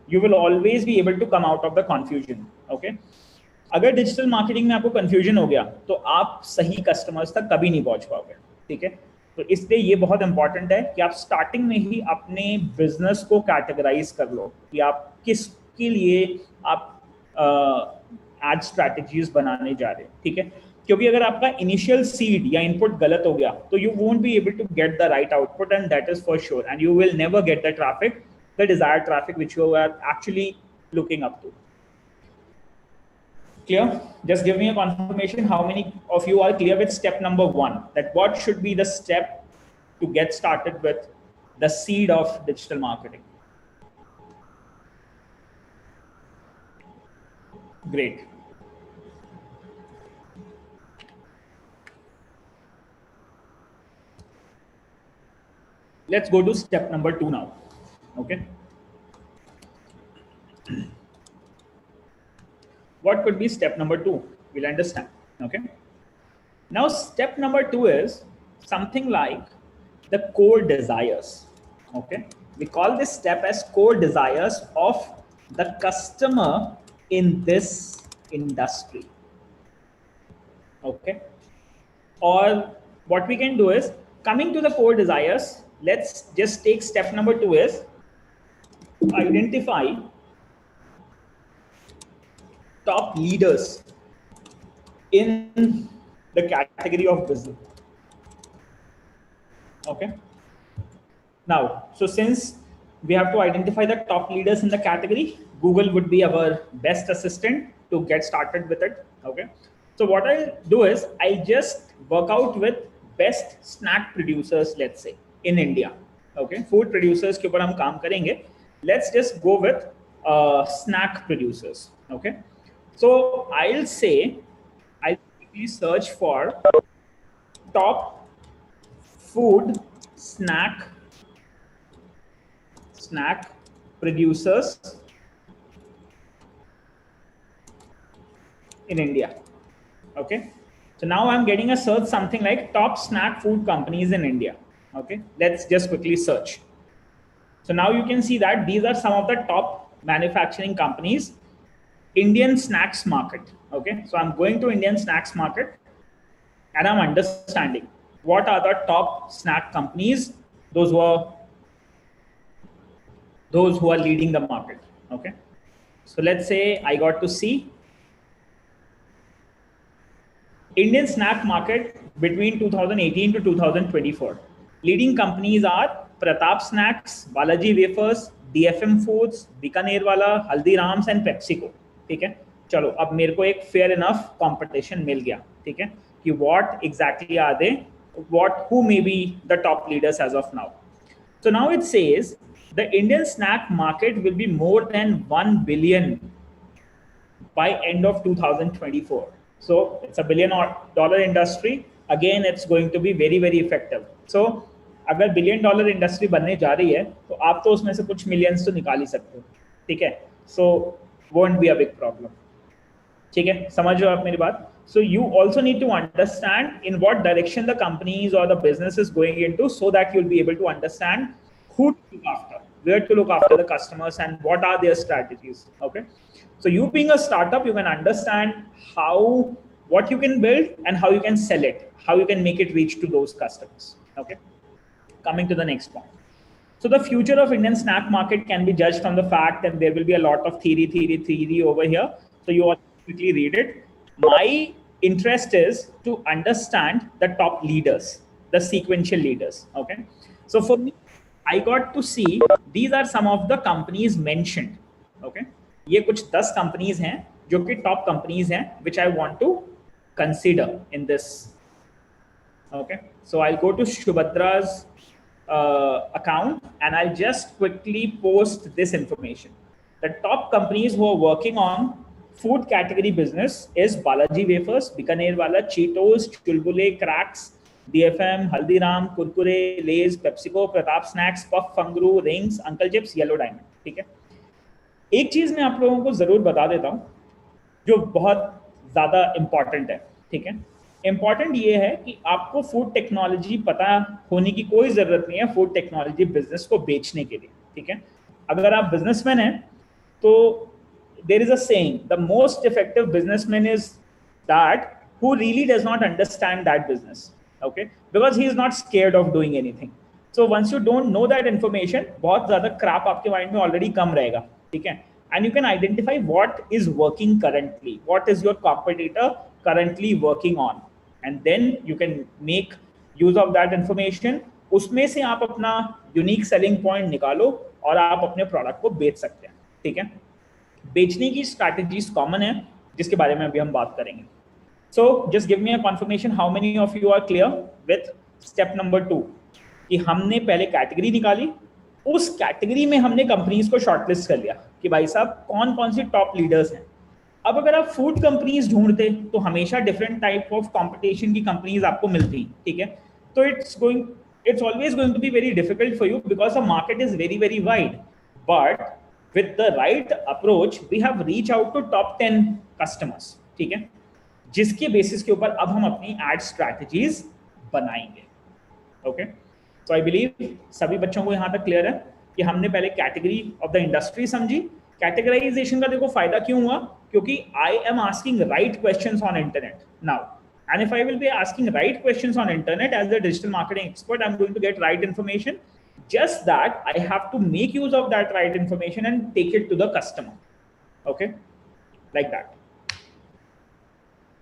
you will always be able to come out of the confusion. Okay, अगर digital marketing में आपको confusion हो गया तो आप सही customers तक कभी नहीं पहुंच पाओगे. ठीक है, तो इसलिए ये बहुत इंपॉर्टेंट है कि आप स्टार्टिंग में ही अपने बिजनेस को कैटेगराइज कर लो कि आप किसके लिए आप एड स्ट्रैटेजीज बनाने जा रहे हैं, ठीक है। क्योंकि अगर आपका इनिशियल सीड या इनपुट गलत हो गया तो you won't be able to get the right output, and that is for sure, and you will never get the traffic, the desired traffic which you are actually looking up to. Clear? Just give me a confirmation how many of you are clear with step number 1, that what should be the step to get started with the seed of digital marketing. Great. Let's go to step number 2 now. Okay. What could be step number 2? We'll understand. Okay. Now, step number 2 is something like the core desires. Okay. We call this step as core desires of the customer in this industry. Okay. Or what we can do is, coming to the core desires, let's just take step number 2 is identify top leaders in the category of business. Okay. Now, so since we have to identify the top leaders in the category, Google would be our best assistant to get started with it. Okay. So what I'll do is I'll just work out with best snack producers, let's say, in India. Okay. Food producers के ऊपर हम काम करेंगे. Let's just go with snack producers. Okay. So I'll say I'll quickly search for top food snack producers in India. Okay. So now I'm getting a search something like top snack food companies in India. Okay. Let's just quickly search. So now you can see that these are some of the top manufacturing companies. Indian snacks market. Okay. So I'm going to Indian snacks market and I'm understanding what are the top snack companies, those who are leading the market. Okay. So let's say I got to see Indian snack market between 2018 to 2024. Leading companies are Pratap Snacks, Balaji Wafers, DFM Foods, Bikaner Wala, Haldirams and PepsiCo. ठीक है, चलो अब मेरे को एक fair enough competition मिल गया. ठीक है, कि what exactly are they, who may be the top leaders as of now. So now it says the Indian snack market will be more than 1 billion by end of 2024. So it's $1 billion industry. Again, it's going to be very, very effective. So अगर $1 billion industry बनने जा रही है तो आप तो उसमें से कुछ मिलियंस तो निकाल ही सकते हो. ठीक है, so won't be a big problem. ठीक है, समझ रहे हो आप मेरी बात? So you also need to understand in what direction the companies or the business is going into, so that you'll be able to understand who to look after, where to look after the customers, and what are their strategies. Okay. So you being a startup, you can understand what you can build and how you can sell it, how you can make it reach to those customers. Okay. Coming to the next point. So the future of Indian snack market can be judged from the fact that there will be a lot of theory over here. So you all quickly read it. My interest is to understand the top leaders, the sequential leaders. Okay. So for me, I got to see these are some of the companies mentioned. Okay. ये कुछ 10 companies हैं जो कि top companies हैं which I want to consider in this. Okay. So I'll go to Shubhadra's account and I'll just quickly post this information. The top companies who are working on food category business is Balaji Wafers, Bikaner Wala, Cheetos, Chulbule, Cracks, DFM, Haldiram, Kurkure, Lay's, PepsiCo, Pratap Snacks, Puff, Fangru, Rings, Uncle Chips, Yellow Diamond. ठीक है, एक चीज मैं आप लोगों को जरूर बता देता हूं जो बहुत ज्यादा इंपॉर्टेंट है. ठीक है, इंपॉर्टेंट ये है कि आपको फूड टेक्नोलॉजी पता होने की कोई जरूरत नहीं है फूड टेक्नोलॉजी बिजनेस को बेचने के लिए. ठीक है, अगर आप बिजनेसमैन हैं तो there is a saying, the most effective businessman is that who really does not understand that business. okay, because he is not scared of doing anything. So once you don't know that information, बहुत ज़्यादा crap आपके mind में already कम रहेगा, ठीक है? And you can identify what is working currently, what is your competitor currently working on, and then you can make use of that information. उसमें से आप अपना unique selling point निकालो और आप अपने product को बेच सकते हैं, ठीक है? बेचने की strategies common है, जिसके बारे में अभी हम बात करेंगे. So just give me a confirmation how many of you are clear with step number 2 कि हमने पहले कैटेगरी निकाली, उस कैटेगरी में हमने कंपनीज को शॉर्टलिस्ट कर लिया कि भाई साहब कौन कौन सी टॉप लीडर्स हैं. अब अगर आप फूड कंपनीज ढूंढते तो हमेशा डिफरेंट टाइप ऑफ कंपटीशन की कंपनीज आपको मिलती, ठीक है? तो it's always going to be very difficult for you because the market is very very wide, but with the right approach we have reach out to top 10 customers, ठीक है, जिसके basis के ऊपर अब हम अपनी एड स्ट्रैटेजीज बनाएंगे. Okay, so I believe सभी बच्चों को यहाँ तक क्लियर है कि हमने पहले कैटेगरी ऑफ द इंडस्ट्री समझी. कैटेगराइजेशन का देखो फायदा क्यों हुआ, क्योंकि I am asking right questions on internet now, and if I will be asking right questions on internet as a digital marketing expert, I'm going to get right information. Just that I have to make use of that right information and take it to the customer. Okay, like that.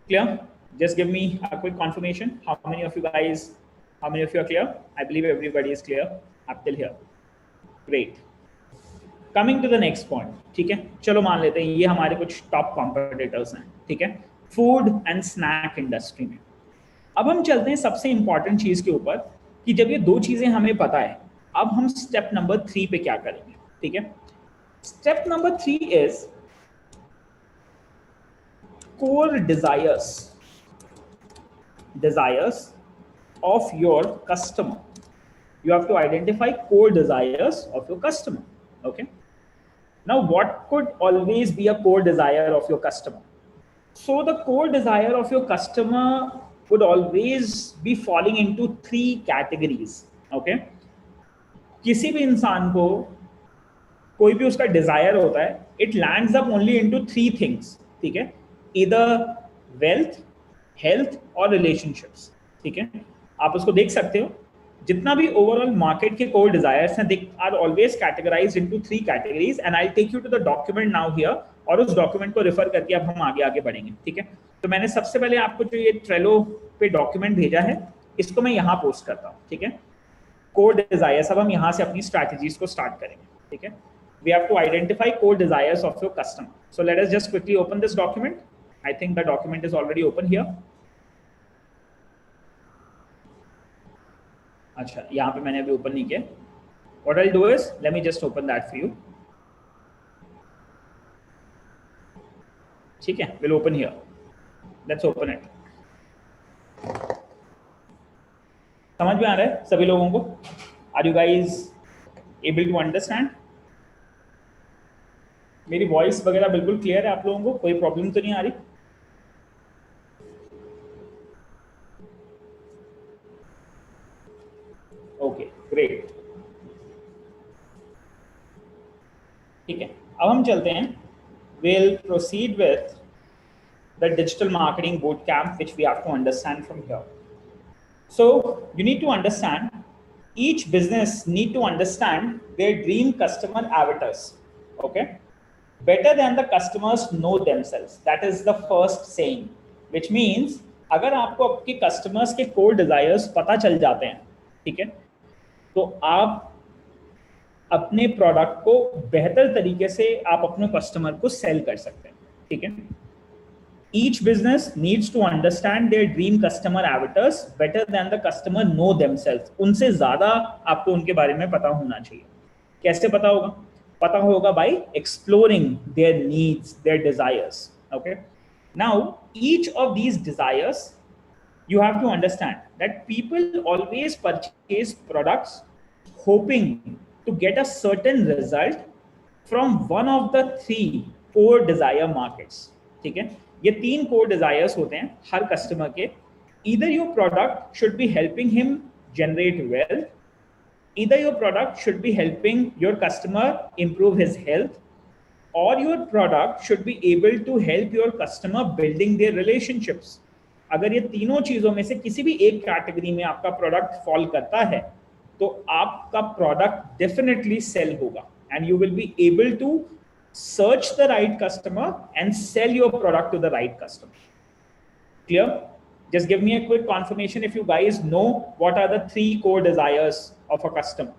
Clear? Just give me a quick confirmation. How many of you are clear? I believe everybody is clear up till here. Great. Coming to the next point, ठीक है, चलो मान लेते हैं ये हमारे कुछ top competitors हैं, ठीक है, फूड एंड स्नैक इंडस्ट्री में. अब हम चलते हैं सबसे इंपॉर्टेंट चीज के ऊपर कि जब ये दो चीजें हमें पता है, अब हम स्टेप नंबर 3 पे क्या करेंगे, ठीक है? Step number 3 is core desires of your customer. You have to identify core desires of your customer. Okay, now what could always be a core desire of your customer? So the core desire of your customer would always be falling into 3 categories. Okay, किसी भी इंसान को कोई भी उसका Dzire होता है, it lands up only into 3 things, ठीक है, either wealth, health और relationships, ठीक है. आप उसको देख सकते हो, जितना भी ओवरऑल मार्केट के कोर डिजायर्स हैं, they are always categorised into 3 categories, and I take you to the document now here, और उस डॉक्यूमेंट को रेफर करके अब हम आगे बढ़ेंगे, ठीक है. तो मैंने सबसे पहले आपको जो ये ट्रेलो पे डॉक्यूमेंट भेजा है, इसको मैं यहाँ पोस्ट करता हूँ, ठीक है. कोर डिजायर्स, अब हम यहाँ से अपनी स्ट्रैटेजीज को स्टार्ट करेंगे, ठीक है. We have to identify core desires of your customer. So let us just quickly open this document. I think the document is already open here. अच्छा, यहाँ पे मैंने अभी ओपन नहीं किया. What I'll do is, let me just open that for you. ठीक है, we'll open here. Let's open it. समझ में आ रहा है सभी लोगों को? Are you guys able to understand? मेरी वॉइस वगैरह बिल्कुल क्लियर है आप लोगों को? कोई प्रॉब्लम तो नहीं आ रही? Okay, great. ठीक है, अब हम चलते हैं. we'll proceed with the digital marketing bootcamp, which we have to understand from here. So you need to understand, each business need to understand their dream customer avatars. Okay, better than the customers know themselves. That is the first saying, which means अगर आपको आपके customers के core desires पता चल जाते हैं, ठीक है, तो आप अपने प्रोडक्ट को बेहतर तरीके से आप अपने कस्टमर को सेल कर सकते हैं, ठीक है. Each business needs to understand their dream customer avatars better than the customer know themselves. उनसे ज्यादा आपको उनके बारे में पता होना चाहिए. कैसे पता होगा? पता होगा by exploring their needs, their desires. Okay, now each of these desires you have to understand that people always purchase products hoping to get a certain result from one of the 3 core desire markets. ठीक है, ये 3 core desires होते हैं हर customer के. Either your product should be helping him generate wealth, either your product should be helping your customer improve his health, or your product should be able to help your customer building their relationships. अगर ये तीनों चीजों में से किसी भी एक category में आपका प्रोडक्ट फॉल करता है तो आपका प्रोडक्ट डेफिनेटली सेल होगा and you will be able to search the right customer and sell your product to the right customer. Clear? Just give me a quick confirmation if you guys know what are the 3 core desires of a customer.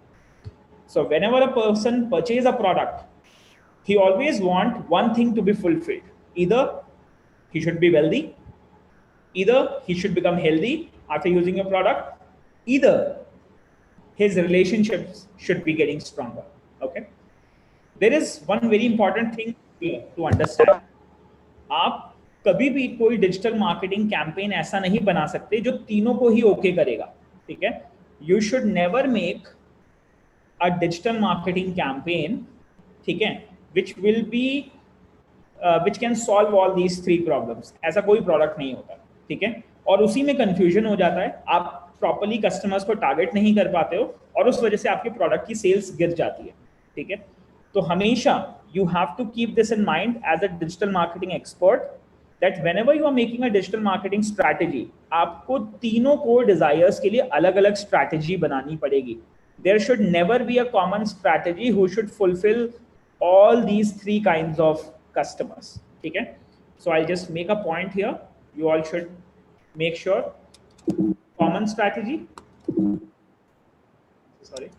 So whenever a person purchases a product, he always want one thing to be fulfilled. Either he should be wealthy, either he should become healthy after using your product, either his relationships should be getting stronger. Okay? There is one very important thing here to understand. आप कभी भी कोई digital marketing campaign ऐसा नहीं बना सकते जो तीनों को ही ओके करेगा. ठीक है? You should never make a digital marketing campaign, ठीक है, which will be which can solve all these 3 problems. ऐसा कोई प्रोडक्ट नहीं होता. ठीक है? और उसी में कंफ्यूजन हो जाता है, आप प्रॉपर्ली कस्टमर्स को टारगेट नहीं कर पाते हो और उस वजह से आपके प्रोडक्ट की सेल्स गिर जाती है. ठीक है? तो हमेशा you have to keep this in mind as a digital marketing expert that whenever you are making a digital marketing strategy, आपको तीनों core desires के लिए अलग-अलग strategy बनानी पड़ेगी. There should never be a common strategy who should fulfill all these 3 kinds of customers. ठीक है? So I'll just make a point here. You all should make sure common strategy. Sorry.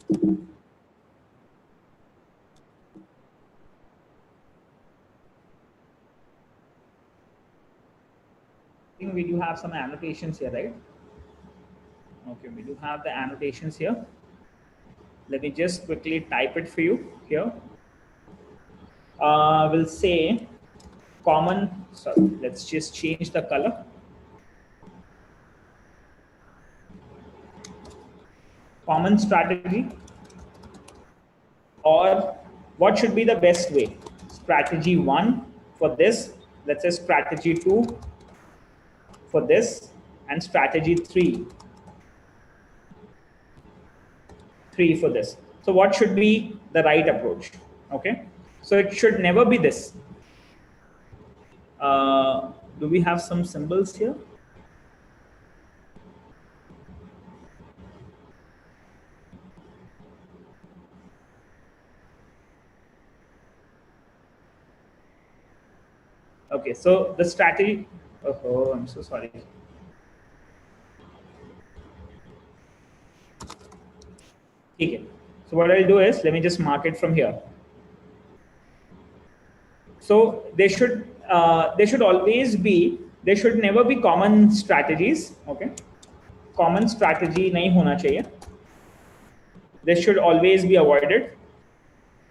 We do have some annotations here, right? Okay, we do have the annotations here. Let me just quickly type it for you here. We'll say common, sorry, let's just change the color. Common strategy, or what should be the best way? Strategy 1 for this, let's say strategy 2 for this, and strategy 3 for this. So what should be the right approach? Okay, so it should never be this. Do we have some symbols here? Okay, so the strategy, oh, I'm so sorry. Okay, so what I'll do is, let me just mark it from here. So there should always be, there should never be common strategies. Okay, common strategy nahi hona chahiye. This should always be avoided.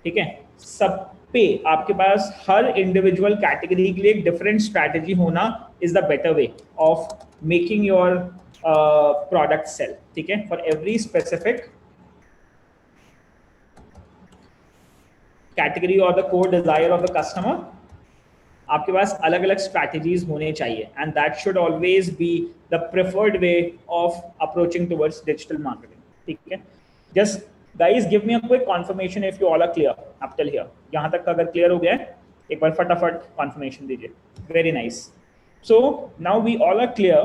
ठीक है? सब पे आपके पास हर individual category के लिए एक different strategy होना is the better way of making your product sell. ठीक है? फॉर एवरी स्पेसिफिक कैटेगरी और the core desire of the customer आपके पास अलग अलग स्ट्रैटेजीज होने चाहिए, and that should always be the preferred way of approaching towards digital marketing. ठीक है? Just guys give me a quick confirmation if you all are clear up till here. यहां तक अगर क्लियर हो गया है एक बार फटाफट कंफर्मेशन दीजिए. Very nice. So now we all are clear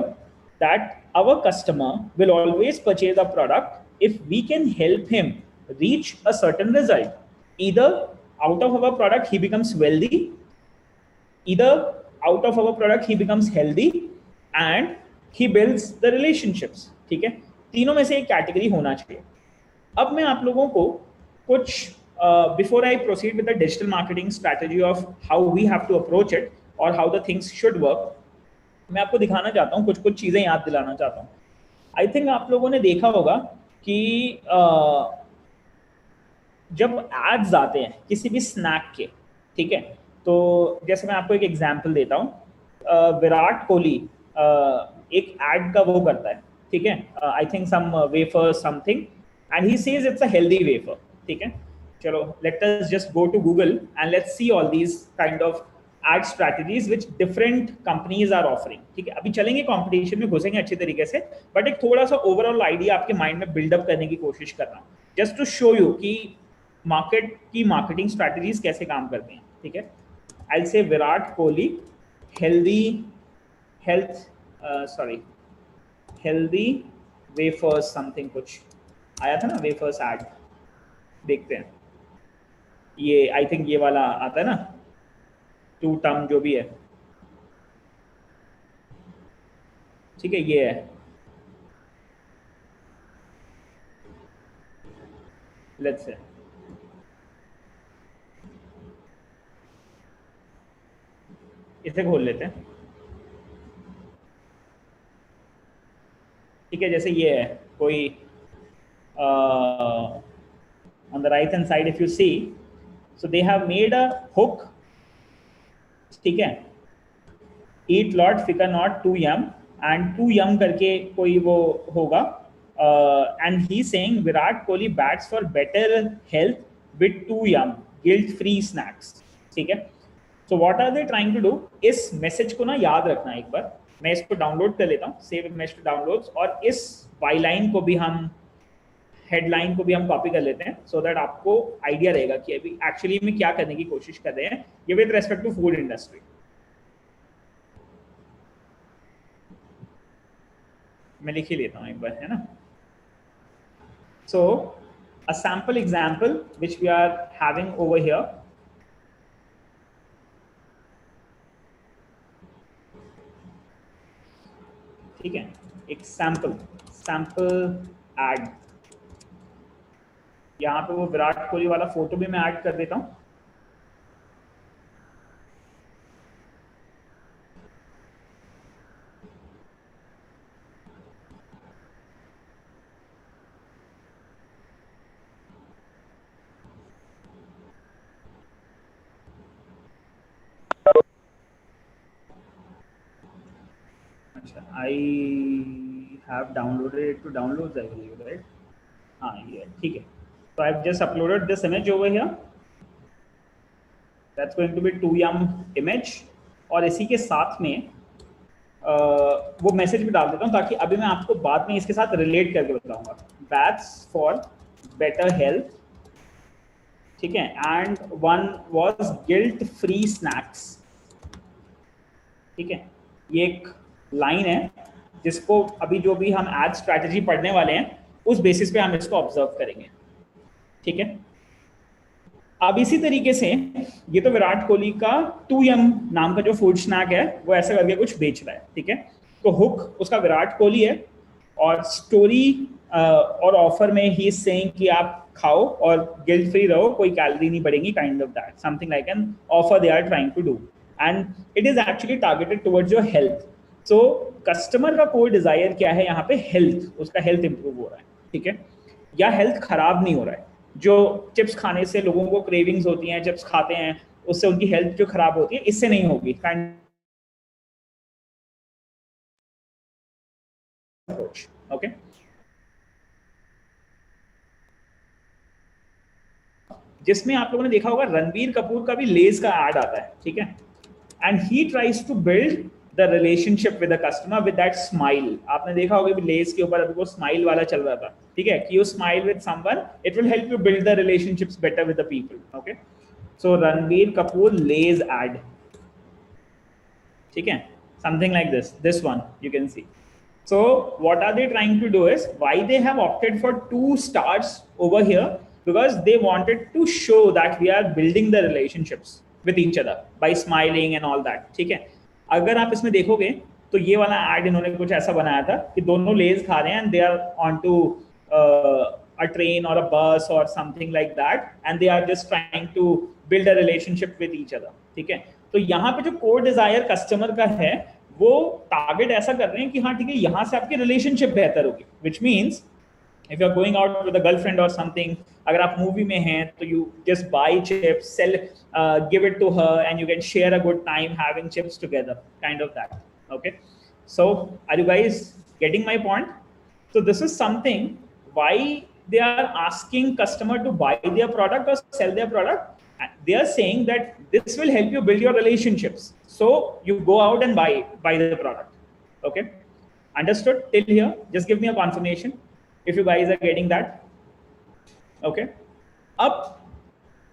that our customer will always purchase a product if we can help him reach a certain result. Either out of our product he becomes wealthy, either out of our product he becomes healthy and he builds the relationships. ठीक है? तीनों में से एक category होना चाहिए. अब मैं आप लोगों को कुछ before I proceed with the digital marketing strategy of how we have to approach it और how the things should work, मैं आपको दिखाना चाहता हूँ, कुछ चीज़ें याद दिलाना चाहता हूँ. आई थिंक आप लोगों ने देखा होगा कि जब एड्स आते हैं किसी भी स्नैक के, ठीक है, तो जैसे मैं आपको एक एग्जांपल देता हूँ. विराट कोहली एक एड का वो करता है. ठीक है? I think some wafer something and he says it's a healthy wafer. ठीक है? चलो let us just go to Google and let's see all these kind of ad strategies which different companies are offering. ठीक है? अभी चलेंगे competition में, घुसेंगे अच्छे तरीके से, बट एक थोड़ा सा ओवरऑल आइडिया आपके माइंड में बिल्डअप करने की कोशिश कर रहा हूँ, जस्ट टू शो यू कि मार्केट की मार्केटिंग स्ट्रैटेजीज कैसे काम करते हैं. ठीक है? आई से Virat Kohli healthy health sorry, healthy wafers something कुछ आया था ना, वेफर्स ऐड, देखते हैं। ये आई थिंक ये वाला आता है ना, टू टर्म जो भी है, ठीक है, ये है, लेट्स से इसे खोल लेते हैं। ठीक है, जैसे ये है कोई on the right hand side if you see, so they have made a hook, ठीक है, eat lot figure not too yum, and too yum करके कोई वो होगा, and he's saying Virat Kohli bats for better health with too yum guilt free snacks, ठीक है। so what are they trying to do, इस message को ना याद रखना, एक बार मैं इसको डाउनलोड कर लेता हूँ, सेव मैसेज टू डाउनलोड्स, और इस वाई लाइन को भी हम, हेडलाइन को भी हम कॉपी कर लेते हैं, सो दैट आपको आइडिया रहेगा कि अभी एक्चुअली में क्या करने की कोशिश कर रहे हैं ये with respect to food industry. मैं लिख ही लेता हूँ एक बार, है ना। So a sample example which we are having over here, ठीक है, एक सैम्पल एड, यहाँ पे वो विराट कोहली वाला फोटो भी मैं ऐड कर देता हूँ। अच्छा, I have downloaded it to downloads I believe, right? हाँ, ये ठीक है। So I've just uploaded this image over here. That's going to be 2yum image. और इसी के साथ में वो मैसेज भी डाल देता हूँ ताकि अभी मैं आपको बाद में इसके साथ रिलेट करके बताऊंगा। Bats for better health, ठीक है, and one was guilt free snacks, ठीक है। ये एक लाइन है जिसको अभी जो भी हम एड स्ट्रैटेजी पढ़ने वाले हैं उस बेसिस पे हम इसको ऑब्जर्व करेंगे, ठीक है। अब इसी तरीके से ये तो विराट कोहली का 2yum नाम का जो फूड स्नैक है वो ऐसा करके कुछ बेच रहा है, ठीक है। तो हुक उसका विराट कोहली है और स्टोरी और ऑफर में ही इज सेइंग कि आप खाओ और गिल्ट फ्री रहो, कोई कैलोरी नहीं बढ़ेगी, kind of that, something like an offer they are trying to do, and it is actually targeted towards your health. So customer का कोई डिजायर क्या है यहाँ पे, हेल्थ, उसका हेल्थ इंप्रूव हो रहा है, ठीक है, या हेल्थ खराब नहीं हो रहा है। जो चिप्स खाने से लोगों को क्रेविंग्स होती हैं, चिप्स खाते हैं उससे उनकी हेल्थ जो खराब होती है, इससे नहीं होगी, ओके। जिसमें आप लोगों ने देखा होगा रणबीर कपूर का भी लेज का एड आता है, ठीक है, and he tries to build the relationship with the customer with that smile. आपने देखा होगा कि लेज के ऊपर अभी वो स्माइल वाला चल रहा था, ठीक है, कि you smile with someone, it will help you build the relationships better with the people, okay. So Ranbir Kapoor Lay's ad, ठीक है, something like this one you can see. So what are they trying to do is, why they have opted for 2 stars over here, because they wanted to show that we are building the relationships with each other by smiling and all that, ठीक है। अगर आप इसमें देखोगे तो ये वाला add इन्होंने कुछ ऐसा बनाया था कि दोनों लेज खा रहे हैं and they are on to a train or a bus or something like that, and they are just trying to build a relationship with each other, ठीक है। तो यहाँ पे जो कोर डिजायर कस्टमर का है वो टारगेट ऐसा कर रहे हैं कि हाँ ठीक है, यहाँ से आपकी रिलेशनशिप बेहतर होगी, which means if you are going out with a girlfriend और समथिंग, अगर आप मूवी में हैं तो you just buy chips, sell, give it to her and you can share a good time having chips together, kind of that, okay. So are you guys getting my point? So this is something why they are asking customer to buy their product or sell their product. They are saying that this will help you build your relationships. So you go out and buy the product. Okay, understood till here? Just give me a confirmation if you guys are getting that. Okay. अब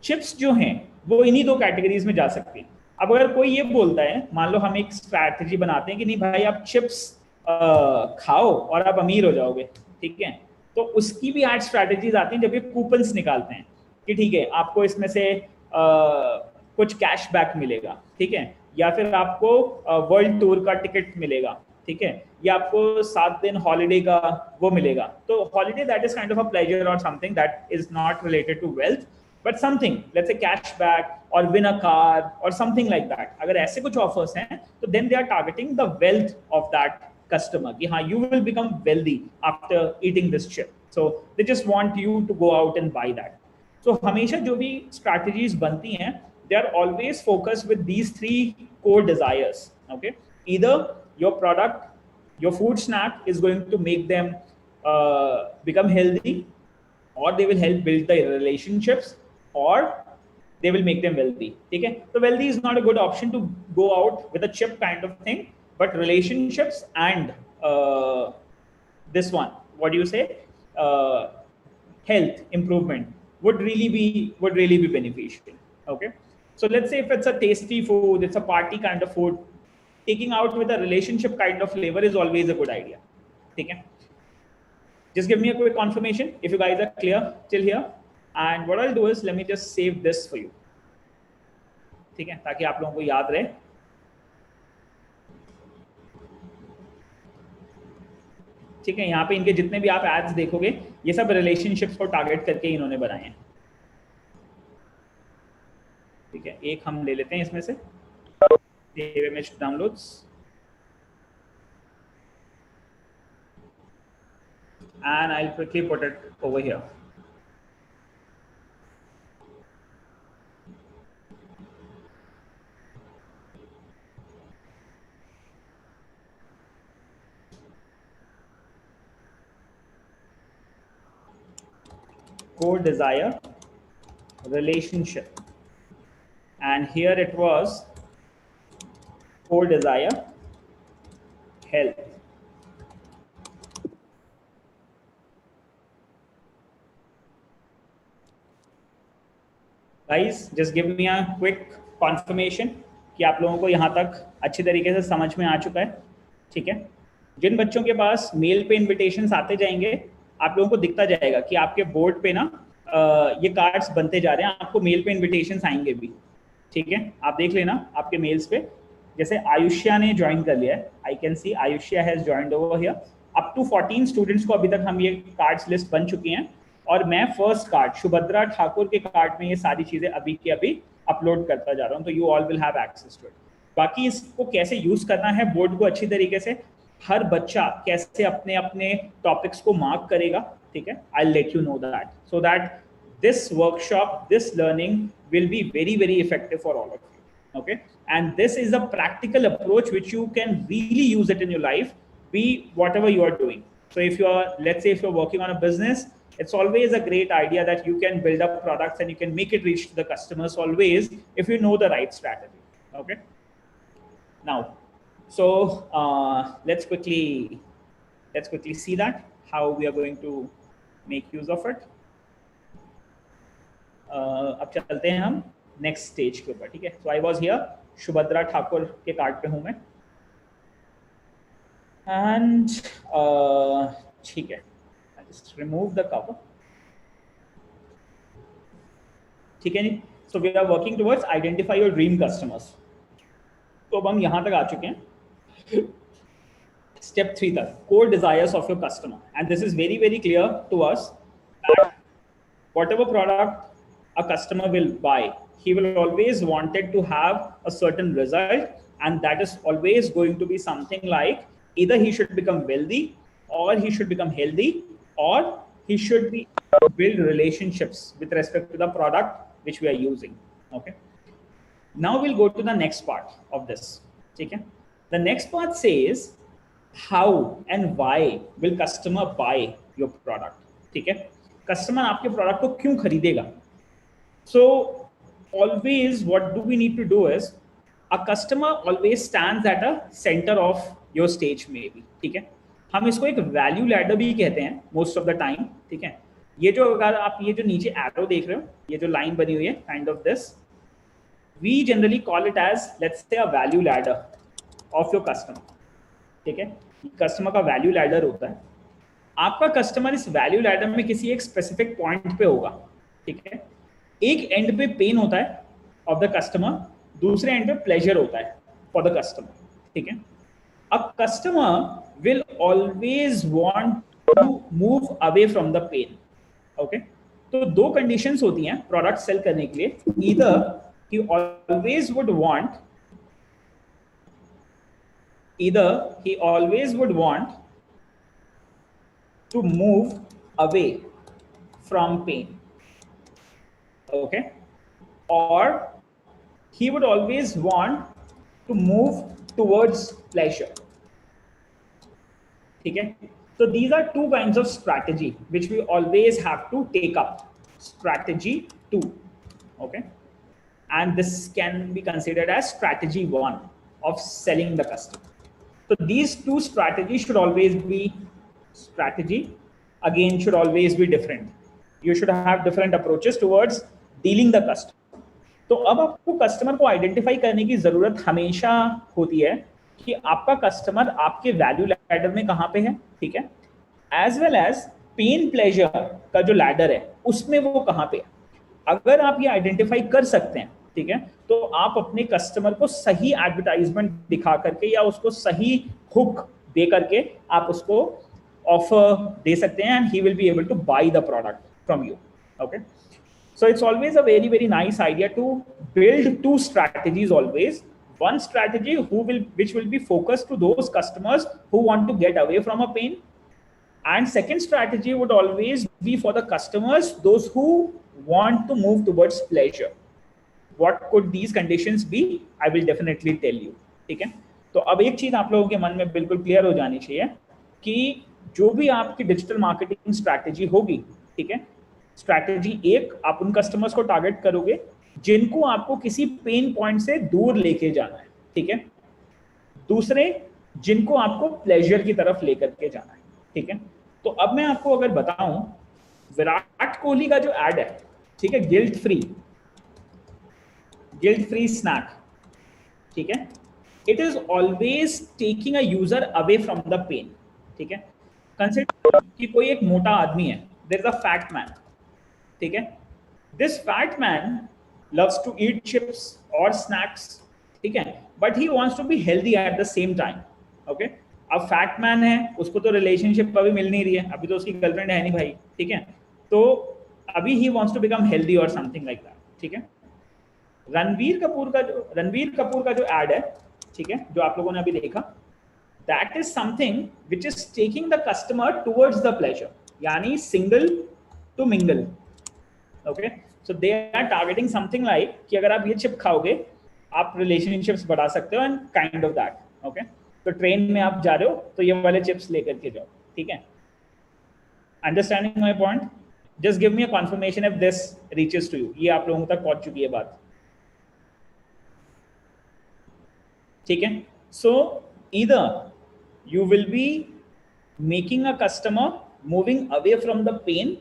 chips जो हैं वो इन्हीं 2 categories में जा सकती हैं। अब अगर कोई ये बोलता है, मान लो हम एक स्ट्रैटेजी बनाते हैं कि नहीं भाई आप चिप्स खाओ और आप अमीर हो जाओगे, ठीक है। तो उसकी भी एड स्ट्रैटेजीज आती हैं जब ये कूपन्स निकालते हैं कि ठीक है आपको इसमें से कुछ कैशबैक मिलेगा, ठीक है, या फिर आपको वर्ल्ड टूर का टिकट मिलेगा, ठीक है, या आपको 7 दिन हॉलीडे का वो मिलेगा। तो holiday that is kind of a pleasure और something that is not related to wealth, but something let's say cashback और विन अ कार और समथिंग लाइक दैट। अगर ऐसे कुछ ऑफर्स हैं तो then they are targeting the wealth of that customer कि हाँ you will become wealthy after eating this chip, so they just want you to go out and buy that. So हमेशा जो भी strategies बनती हैं they are always focused with these 3 core desires, okay? Either your product, your food snack is going to make them become healthy, or they will help build the relationships, or they will make them wealthy, ठीक है। तो wealthy is not a good option to go out with a chip kind of thing, but relationships and this one, what do you say, health improvement would really be beneficial, okay? So let's say if it's a tasty food, it's a party kind of food, taking out with a relationship kind of flavor is always a good idea, ठीक है। Just give me a quick confirmation if you guys are clear till here, and what I'll do is let me just save this for you, ठीक है, ताकि आप लोगों को याद रहे। ठीक है, यहाँ पे इनके जितने भी आप एड्स देखोगे ये सब रिलेशनशिप्स को टारगेट करके इन्होंने बनाए हैं, ठीक है। एक हम ले लेते हैं इसमें से image downloads, and I'll quickly put it over here. Core desire, relationship, and here it was core desire, health. Guys, just give me a quick confirmation कि आप लोगों को यहाँ तक अच्छी तरीके से समझ में आ चुका है, ठीक है। जिन बच्चों के पास मेल पे इनविटेशंस आते जाएंगे आप लोगों को दिखता जाएगा कि आपके बोर्ड पे ना ये कार्ड्स बनते जा रहे हैं, आपको मेल पे इनविटेशंस आएंगे भी, ठीक है। आप देख लेना आपके मेल्स पे, जैसे आयुष्या ने ज्वाइन कर लिया है, I can see Ayushya has joined over here. Up to 14 students को अभी तक हम ये कार्ड्स लिस्ट बन चुकी हैं, और मैं फर्स्ट कार्ड सुभद्रा ठाकुर के कार्ड में ये सारी चीजें अभी के अभी अपलोड करता जा रहा हूँ, तो you all will have access to it. बाकी इसको कैसे यूज करना है बोर्ड को अच्छी तरीके से, हर बच्चा कैसे अपने अपने टॉपिक्स को मार्क करेगा, ठीक है, I let you know that, so that this workshop, this learning will be very very effective for all of you, okay? And this is a practical approach which you can really use it in your life, be whatever you are doing. So if you are, let's say if you're working on a business, it's always a great idea that you can build up products and you can make it reach to the customers always if you know the right strategy, okay? Now, so let's quickly see that how we are going to make use of it. अब चलते हैं हम next stage के ऊपर, ठीक है। So I was here, Subhadra Thakur के card पे हूं मैं, एंड ठीक है, I just remove the cover, ठीक है जी। So we are working towards identify your dream customers. तो अब हम यहां तक आ चुके हैं, स्टेप 3 तक, core desires of your customer, and this is very very clear to us that whatever product a customer will buy, he will always wanted to have a certain result, and that is always going to be something like either he should become wealthy, or he should become healthy, or he should be build relationships with respect to the product which we are using, okay? Now we'll go to the next part of this, okay? The next part says how and why will customer buy your product, ठीक है। Customer आपके product को क्यों खरीदेगा? So always what do we need to do is, a customer always stands at a centre of your stage में भी, ठीक है। हम इसको एक वैल्यू लैडर भी कहते हैं मोस्ट ऑफ द टाइम, ठीक है। ये जो अगर आप ये जो नीचे एरो देख रहे हो, ये जो लाइन बनी हुई है kind of this, we generally call it as let's say a value ladder of your customer, ठीक है। कस्टमर का वैल्यू लैडर होता है, आपका कस्टमर इस वैल्यू लैडर में किसी एक स्पेसिफिक पॉइंट पे होगा, ठीक है। एक एंड पे पेन होता है ऑफ द कस्टमर, दूसरे एंड पे प्लेजर होता है फॉर द कस्टमर, ठीक है। अब customer will always want to move away from the pain, okay. तो दो कंडीशंस होती हैं प्रोडक्ट सेल करने के लिए, either he always would want to move away from pain, okay, or he would always want to move towards pleasure, ठीक है। So these are two kinds of strategy which we always have to take up. Strategy 2, okay, and this can be considered as strategy 1 of selling the customer. So these two strategies should always be should always be different. You should have different approaches towards dealing the customer. तो अब आपको customer को identify करने की जरूरत हमेशा होती है कि आपका कस्टमर आपके वैल्यू लैडर में कहाँ पे है, ठीक है, as well as pain pleasure का जो लैडर है उसमें वो कहाँ पे है। अगर आप ये आइडेंटिफाई कर सकते हैं, ठीक है, तो आप अपने कस्टमर को सही एडवर्टाइजमेंट दिखा करके या उसको सही हुक दे करके आप उसको ऑफर दे सकते हैं, and he will be able to buy the product from you, okay. So it's always a very, very nice idea to build two strategies always. One strategy which will be focused to those customers who want to get away from a pain. And second strategy would always be for the customers, those who want to move towards pleasure. What could these conditions be? I will definitely tell you. ठीक है? तो अब एक चीज आप लोगों के मन में बिल्कुल क्लियर हो जानी चाहिए कि जो भी आपकी डिजिटल मार्केटिंग स्ट्रैटेजी होगी, ठीक है, स्ट्रैटेजी 1, आप उन कस्टमर्स को टारगेट करोगे जिनको आपको किसी पेन पॉइंट से दूर लेके जाना है, ठीक है। दूसरे, जिनको आपको प्लेजर की तरफ लेकर के जाना है, ठीक है। तो अब मैं आपको अगर बताऊं, विराट कोहली का जो एड है, ठीक है, गिल्ट फ्री स्नैक, ठीक है, it is always taking a user away from the pain, ठीक है। कंसिडर कि कोई एक मोटा आदमी है, there is a fat man, ठीक है। This fat man loves to eat chips और स्नैक्स, ठीक है, but he wants to be healthy at the same time, okay. अब फैट मैन है, उसको तो रिलेशनशिप अभी मिल नहीं रही है, अभी तो उसकी गर्लफ्रेंड है नहीं भाई, ठीक है, तो अभी he wants to become healthy और समथिंग लाइक दैट, ठीक है। रणवीर कपूर का जो एड है, ठीक है, जो आप लोगों ने अभी देखा, that is something which is taking the customer towards the pleasure, यानी single to mingle, okay. So they are targeting something like कि अगर आप ये चिप खाओगे आप रिलेशनशिप्स बढ़ा सकते हो, and kind of that, okay. तो ट्रेन में आप जा रहे हो तो ये वाले चिप्स लेकर के जाओ, ठीक है। Understanding my point? Just give me a confirmation if this reaches to you. ये आप लोगों तक पहुंच चुकी है बात, ठीक है। So either you will be making a customer moving away from the pain,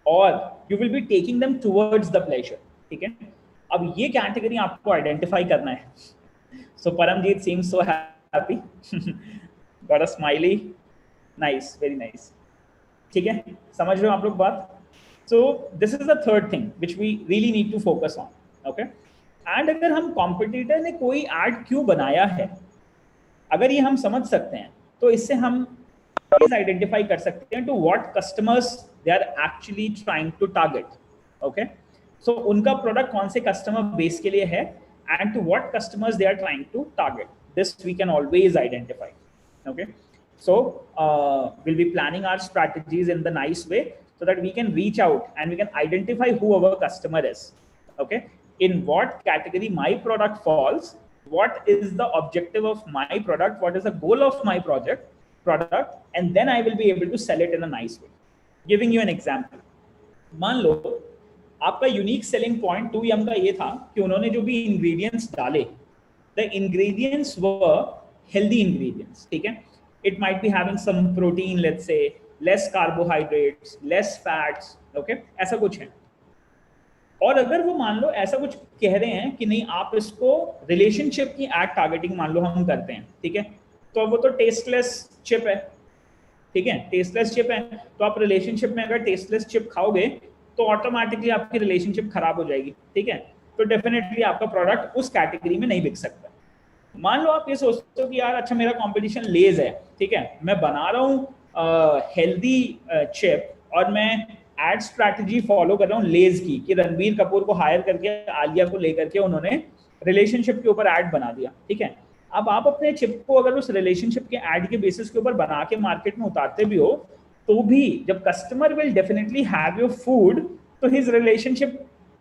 और you will be taking them towards the pleasure, ठीक है। अब ये कैटेगरी आपको आइडेंटिफाई करना है। So Paramjeet seems so happy, got a smiley, nice, very nice, ठीक है, समझ रहे हो आप लोग बात? So this is the third thing which we really need to focus on, okay। And अगर हम कॉम्पिटिटर ने कोई एड क्यों बनाया है, अगर ये हम समझ सकते हैं तो इससे हम आइडेंटिफाई कर सकते हैं to what customers they are actually trying to target, okay. So उनका प्रोडक्ट कौन से कस्टमर बेस के लिए है, and to what customers they are trying to target, this we can always identify, okay. So will be planning our strategies in the nice way so that we can reach out and we can identify who our customer is, okay, in what category my product falls, what is the objective of my product, what is the goal of my product, and then I will be able to sell it in a nice way. Giving you an example, मान लो आपका unique selling point 2M का ये था कि उन्होंने जो भी ingredients डाले, the ingredients were healthy ingredients, ठीक है, it might be having some protein, let's say less carbohydrates, less fats, okay, ऐसा कुछ है। और अगर वो मान लो ऐसा कुछ कह रहे हैं कि नहीं आप इसको रिलेशनशिप की एड टारगेटिंग मान लो हम करते हैं, ठीक है, तो वो तो टेस्टलेस चिप है, ठीक है, टेस्टलेस चिप है। तो आप रिलेशनशिप में अगर टेस्टलेस चिप खाओगे तो ऑटोमेटिकली आपकी रिलेशनशिप खराब हो जाएगी, ठीक है। तो डेफिनेटली आपका प्रोडक्ट उस कैटेगरी में नहीं बिक सकता। मान लो आप ये सोचते हो कि यार अच्छा मेरा कंपटीशन लेज है, ठीक है, मैं बना रहा हूँ हेल्दी चिप और मैं एड स्ट्रैटेजी फॉलो कर रहा हूँ लेज की, कि रणबीर कपूर को हायर करके आलिया को लेकर के उन्होंने रिलेशनशिप के ऊपर एड बना दिया, ठीक है। अब आप अपने चिप को अगर उस रिलेशनशिप के एड के बेसिस के ऊपर बना के मार्केट में उतारते भी हो, तो भी जब customer will definitely have your food, तो his relationship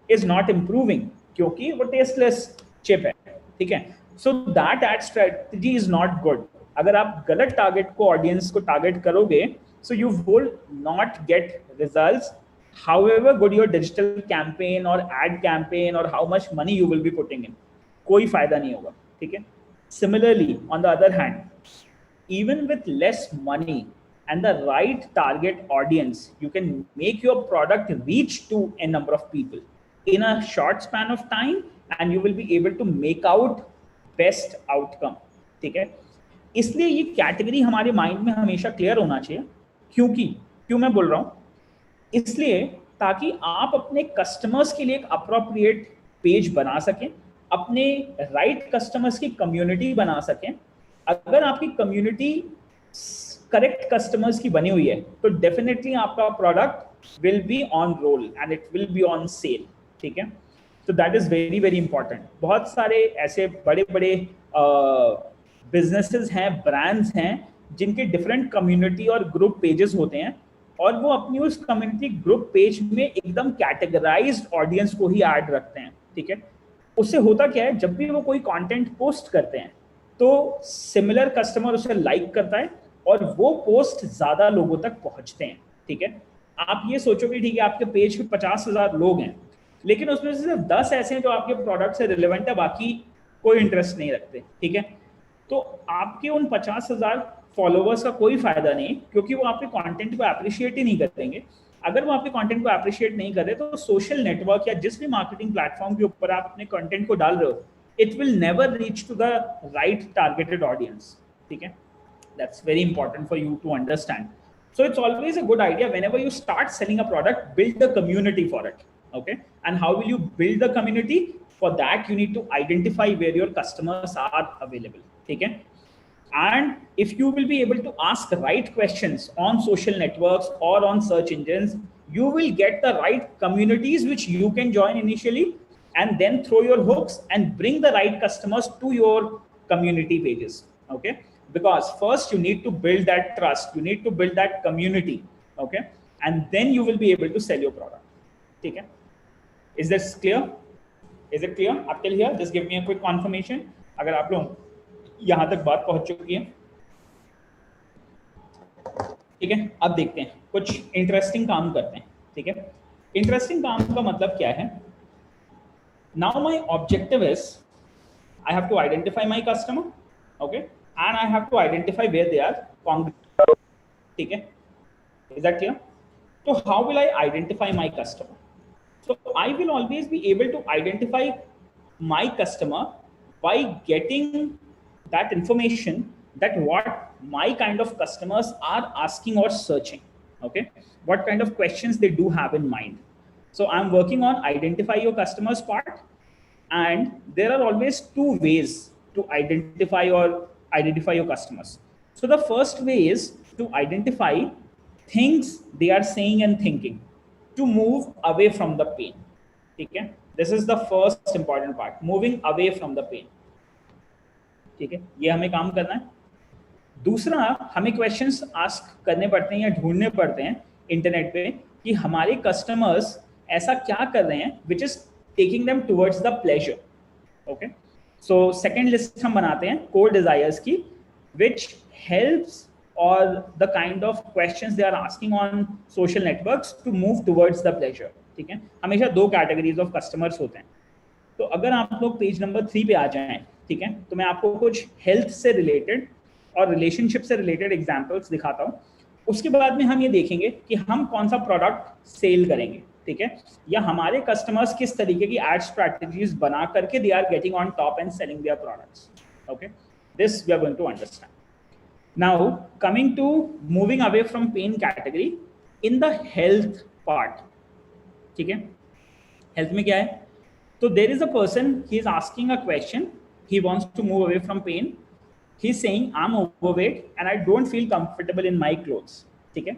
is not improving, क्योंकि वो टेस्टलेस चिप है, ठीक है। So that ad strategy is not good. अगर आप गलत टारगेट को, ऑडियंस को टारगेट करोगे, so you will not get results however good your digital campaign or ad campaign or how much money you will be putting in, कोई फायदा नहीं होगा, ठीक है। Similarly, on the other hand, even with less money and the right target audience, you can make your product reach to a number of people in a short span of time, and you will be able to make out best outcome, ठीक है। इसलिए ये category हमारे mind में हमेशा clear होना चाहिए। क्यों मैं बोल रहा हूं, इसलिए ताकि आप अपने कस्टमर्स के लिए एक अप्रोप्रिएट पेज बना सकें, अपने राइट कस्टमर्स की कम्युनिटी बना सकें। अगर आपकी कम्युनिटी करेक्ट कस्टमर्स की बनी हुई है, तो डेफिनेटली आपका product will be on roll and it will be on sale, ठीक है। तो that is very very important. बहुत सारे ऐसे बड़े बड़े बिजनेसेस हैं, ब्रांड्स हैं, जिनके डिफरेंट कम्युनिटी और ग्रुप पेजेस होते हैं, और वो अपनी उस कम्युनिटी ग्रुप पेज में एकदम कैटेगराइज्ड ऑडियंस को ही ऐड रखते हैं, ठीक है। उससे होता क्या है, जब भी वो कोई कंटेंट पोस्ट करते हैं तो सिमिलर कस्टमर उसे लाइक करता है और वो पोस्ट ज्यादा लोगों तक पहुंचते हैं, ठीक है। आप ये सोचोगे ठीक है आपके पेज पे 50,000 लोग हैं, लेकिन उसमें से सिर्फ 10 ऐसे हैं जो आपके प्रोडक्ट से रिलेवेंट है, बाकी कोई इंटरेस्ट नहीं रखते, ठीक है। तो आपके उन 50,000 फॉलोवर्स का कोई फायदा नहीं, क्योंकि वो आपके कंटेंट को अप्रिशिएट ही नहीं करेंगे। अगर वो आपके कंटेंट को अप्रिशिएट नहीं करे, तो सोशल नेटवर्क या जिस भी मार्केटिंग प्लेटफॉर्म के ऊपर आप अपने कंटेंट को डाल रहे हो, it will never reach to the right targeted audience, ठीक है। That's very important for you to understand. So it's always a good idea whenever you start selling a product, build the community for it, okay? And how will you build the community? For that, you need to identify where your customers are available, okay? And if you will be able to ask right questions on social networks or on search engines, you will get the right communities which you can join initially, and then throw your hooks and bring the right customers to your community pages, okay? Because first you need to build that trust, you need to build that community, okay, and then you will be able to sell your product, ठीक है। Is this clear? Is it clear up till here? Just give me a quick confirmation अगर आप लोग यहाँ तक बात पहुँच चुकी है, ठीक है। अब देखते हैं कुछ इंटरेस्टिंग काम करते हैं, ठीक है। इंटरेस्टिंग काम का मतलब क्या है? Now my objective is I have to identify my customer, okay, and I have to identify where they are congregate, ठीक है। Is that clear? So how will I identify my customer? So I will always be able to identify my customer by getting that information, that what my kind of customers are asking or searching, okay, what kind of questions they do have in mind. So I'm working on identify your customers part, and there are always two ways to identify your customers. So the first way is to identify things they are saying and thinking, to move away from the pain, ठीक है। This is the first important part, moving away from the pain, ठीक है। ये हमें काम करना है। दूसरा, हमें क्वेश्चंस आस्क करने पड़ते हैं या ढूंढने पड़ते हैं इंटरनेट पे कि हमारे कस्टमर्स ऐसा क्या कर रहे हैं which is taking them towards the pleasure, okay. So second list हम बनाते हैं core desires की, which helps or the kind of questions they are asking on social networks to move towards the pleasure, ठीक है। हमेशा दो categories of customers होते हैं। तो अगर आप लोग पेज नंबर 3 पे आ जाएं, ठीक है, तो मैं आपको कुछ हेल्थ से रिलेटेड और रिलेशनशिप से रिलेटेड एग्जांपल्स दिखाता हूँ। उसके बाद में हम ये देखेंगे कि हम कौन सा प्रोडक्ट सेल करेंगे, ठीक है, या हमारे कस्टमर्स किस तरीके की एड स्ट्रैटेजीज बना करके they are getting on top and selling their products, okay. This we are going to understand. Now, coming to moving away from pain category, in the health part, ठीक है, health में क्या है? So there is a person, he is asking a question, he wants to move away from pain. He's saying, I'm overweight and I don't feel comfortable in my clothes. Okay?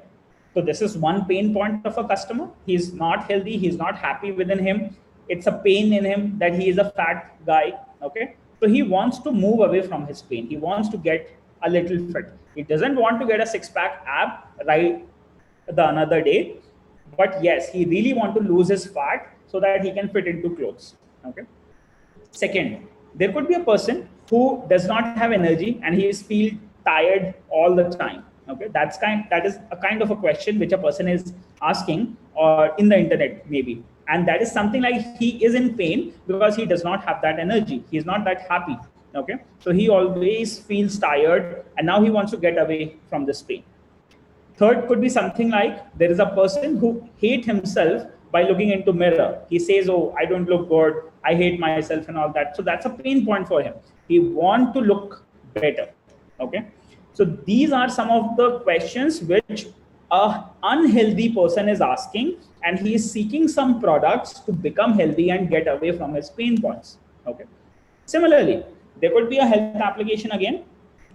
So this is one pain point of a customer. He's not healthy, he's not happy within him. It's a pain in him that he is a fat guy. Okay? So he wants to move away from his pain. He wants to get a little fit. He doesn't want to get a six-pack ab right the another day. But yes, he really want to lose his fat so that he can fit into clothes. Okay. Second, there could be a person who does not have energy and he is feel tired all the time. Okay, that is a kind of a question which a person is asking or in the internet maybe, and that is something like he is in pain because he does not have that energy. He is not that happy. Okay, so he always feels tired, and now he wants to get away from this pain. Third could be something like there is a person who hates himself by looking into mirror. He says, oh, I don't look good, I hate myself and all that. So that's a pain point for him. He wants to look better. Okay. So these are some of the questions which a unhealthy person is asking, and he is seeking some products to become healthy and get away from his pain points. Okay. Similarly, there could be a health application again,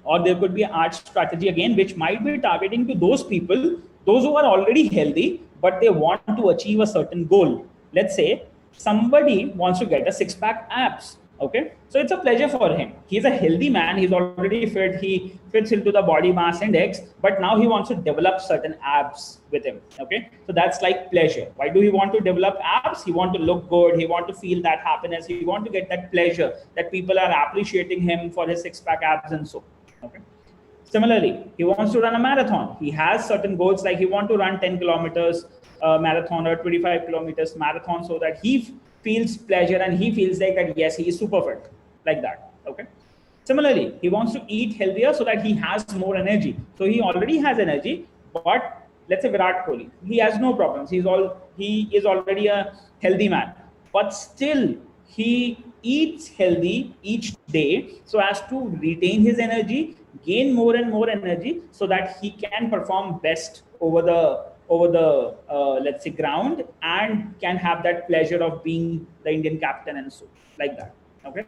or there could be an art strategy again, which might be targeting to those people, those who are already healthy, but they want to achieve a certain goal. Let's say somebody wants to get a six-pack abs. Okay, so it's a pleasure for him. He's a healthy man. He's already fit. He fits into the body mass index, but now he wants to develop certain abs with him. Okay, so that's like pleasure. Why do he want to develop abs? He want to look good. He want to feel that happiness. He want to get that pleasure that people are appreciating him for his six-pack abs and so. Okay. Similarly, he wants to run a marathon. He has certain goals, like he wants to run 10 kilometers marathon or 25 kilometers marathon, so that he feels pleasure and he feels like that, yes, he is super fit, like that. Okay. Similarly, he wants to eat healthier so that he has more energy. So he already has energy, but let's say Virat Kohli, he has no problems. He is already a healthy man, but still he eats healthy each day so as to retain his energy, gain more and more energy, so that he can perform best over the let's say ground, and can have that pleasure of being the Indian captain and so like that. Okay,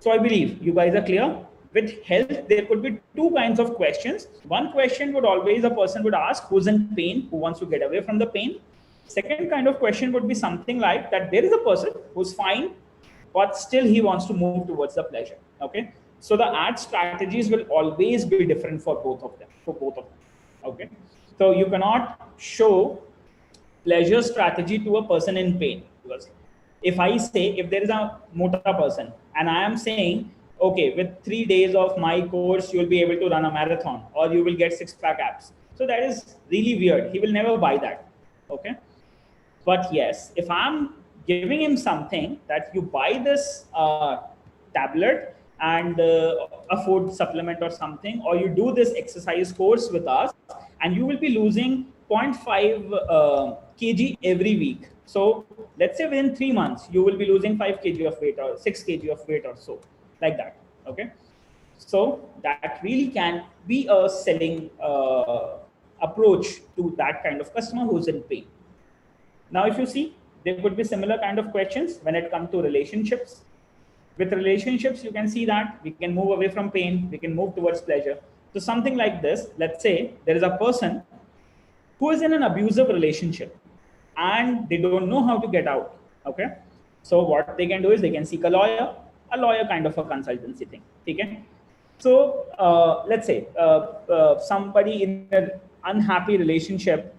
so I believe you guys are clear. With health, there could be two kinds of questions. One question would always a person would ask who's in pain, who wants to get away from the pain. Second kind of question would be something like that there is a person who's fine, but still he wants to move towards the pleasure. Okay, so the ad strategies will always be different for both of them. Okay, so you cannot show pleasure strategy to a person in pain, because if I say, if there is a mota person and I am saying, okay, with 3 days of my course you will be able to run a marathon or you will get six-pack abs, so that is really weird. He will never buy that. Okay, but yes, if I'm giving him something that you buy this tablet and a food supplement or something, or you do this exercise course with us, and you will be losing 0.5 kg every week. So let's say within 3 months, you will be losing 5 kg of weight or 6 kg of weight or so, like that. Okay. So that really can be a selling approach to that kind of customer who's in pain. Now, if you see, there could be similar kind of questions when it comes to relationships. With relationships, you can see that we can move away from pain, we can move towards pleasure. So something like this, let's say there is a person who is in an abusive relationship and they don't know how to get out. Okay. So what they can do is they can seek a lawyer kind of a consultancy thing. Okay. So let's say somebody in an unhappy relationship,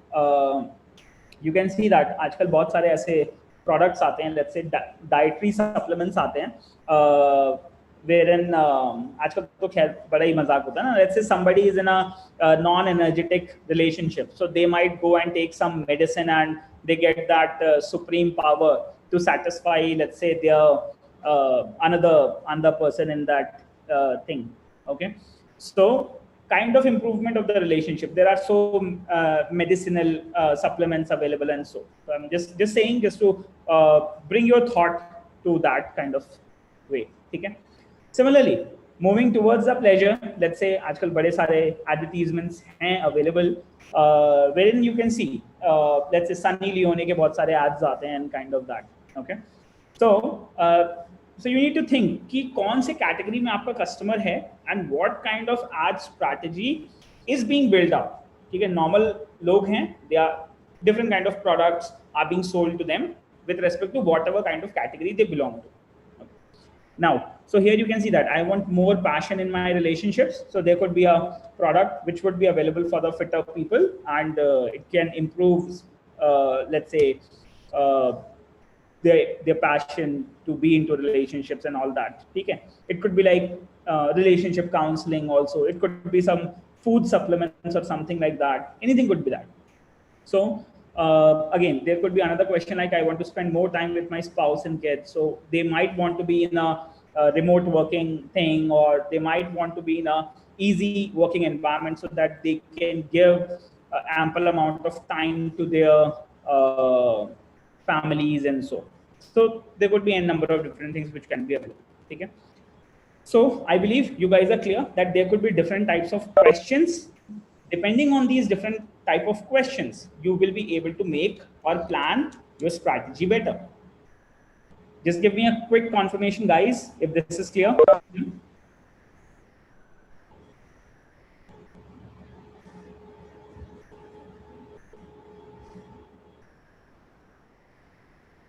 you can see that आजकल बहुत सारे ऐसे products आते हैं, let's say dietary supplements आते हैं, wherein आजकल तो खैर बड़ा ही मजाक होता है ना. Let's say somebody is in a non-energetic relationship, so they might go and take some medicine and they get that supreme power to satisfy, let's say, their another person in that thing. Okay, so kind of improvement of the relationship. There are so medicinal supplements available and so. I'm just saying, just to bring your thought to that kind of way. Okay. Similarly, Moving towards the pleasure, let's say आजकल बड़े सारे advertisements हैं available, wherein you can see, let's say Sunny Leone के बहुत सारे ads आते हैं and kind of that. Okay, so so you need to think कि कौन से category में आपका customer है and what kind of ad strategy is being built up. ठीक है, normal लोग हैं, they are different kind of products are being sold to them with respect to whatever kind of category they belong to. Now, so here you can see that I want more passion in my relationships. So there could be a product which would be available for the fitter people, and it can improve, let's say, uh, their passion to be into relationships and all that. Okay, it could be like relationship counseling also. It could be some food supplements or something like that. Anything could be that. So again, there could be another question like I want to spend more time with my spouse and kids. So they might want to be in a remote working thing, or they might want to be in a easy working environment so that they can give ample amount of time to their families and so. So there could be a number of different things which can be available. Okay. So I believe you guys are clear that there could be different types of questions. Depending on these different type of questions, you will be able to make or plan your strategy better. Just give me a quick confirmation, guys, if this is clear.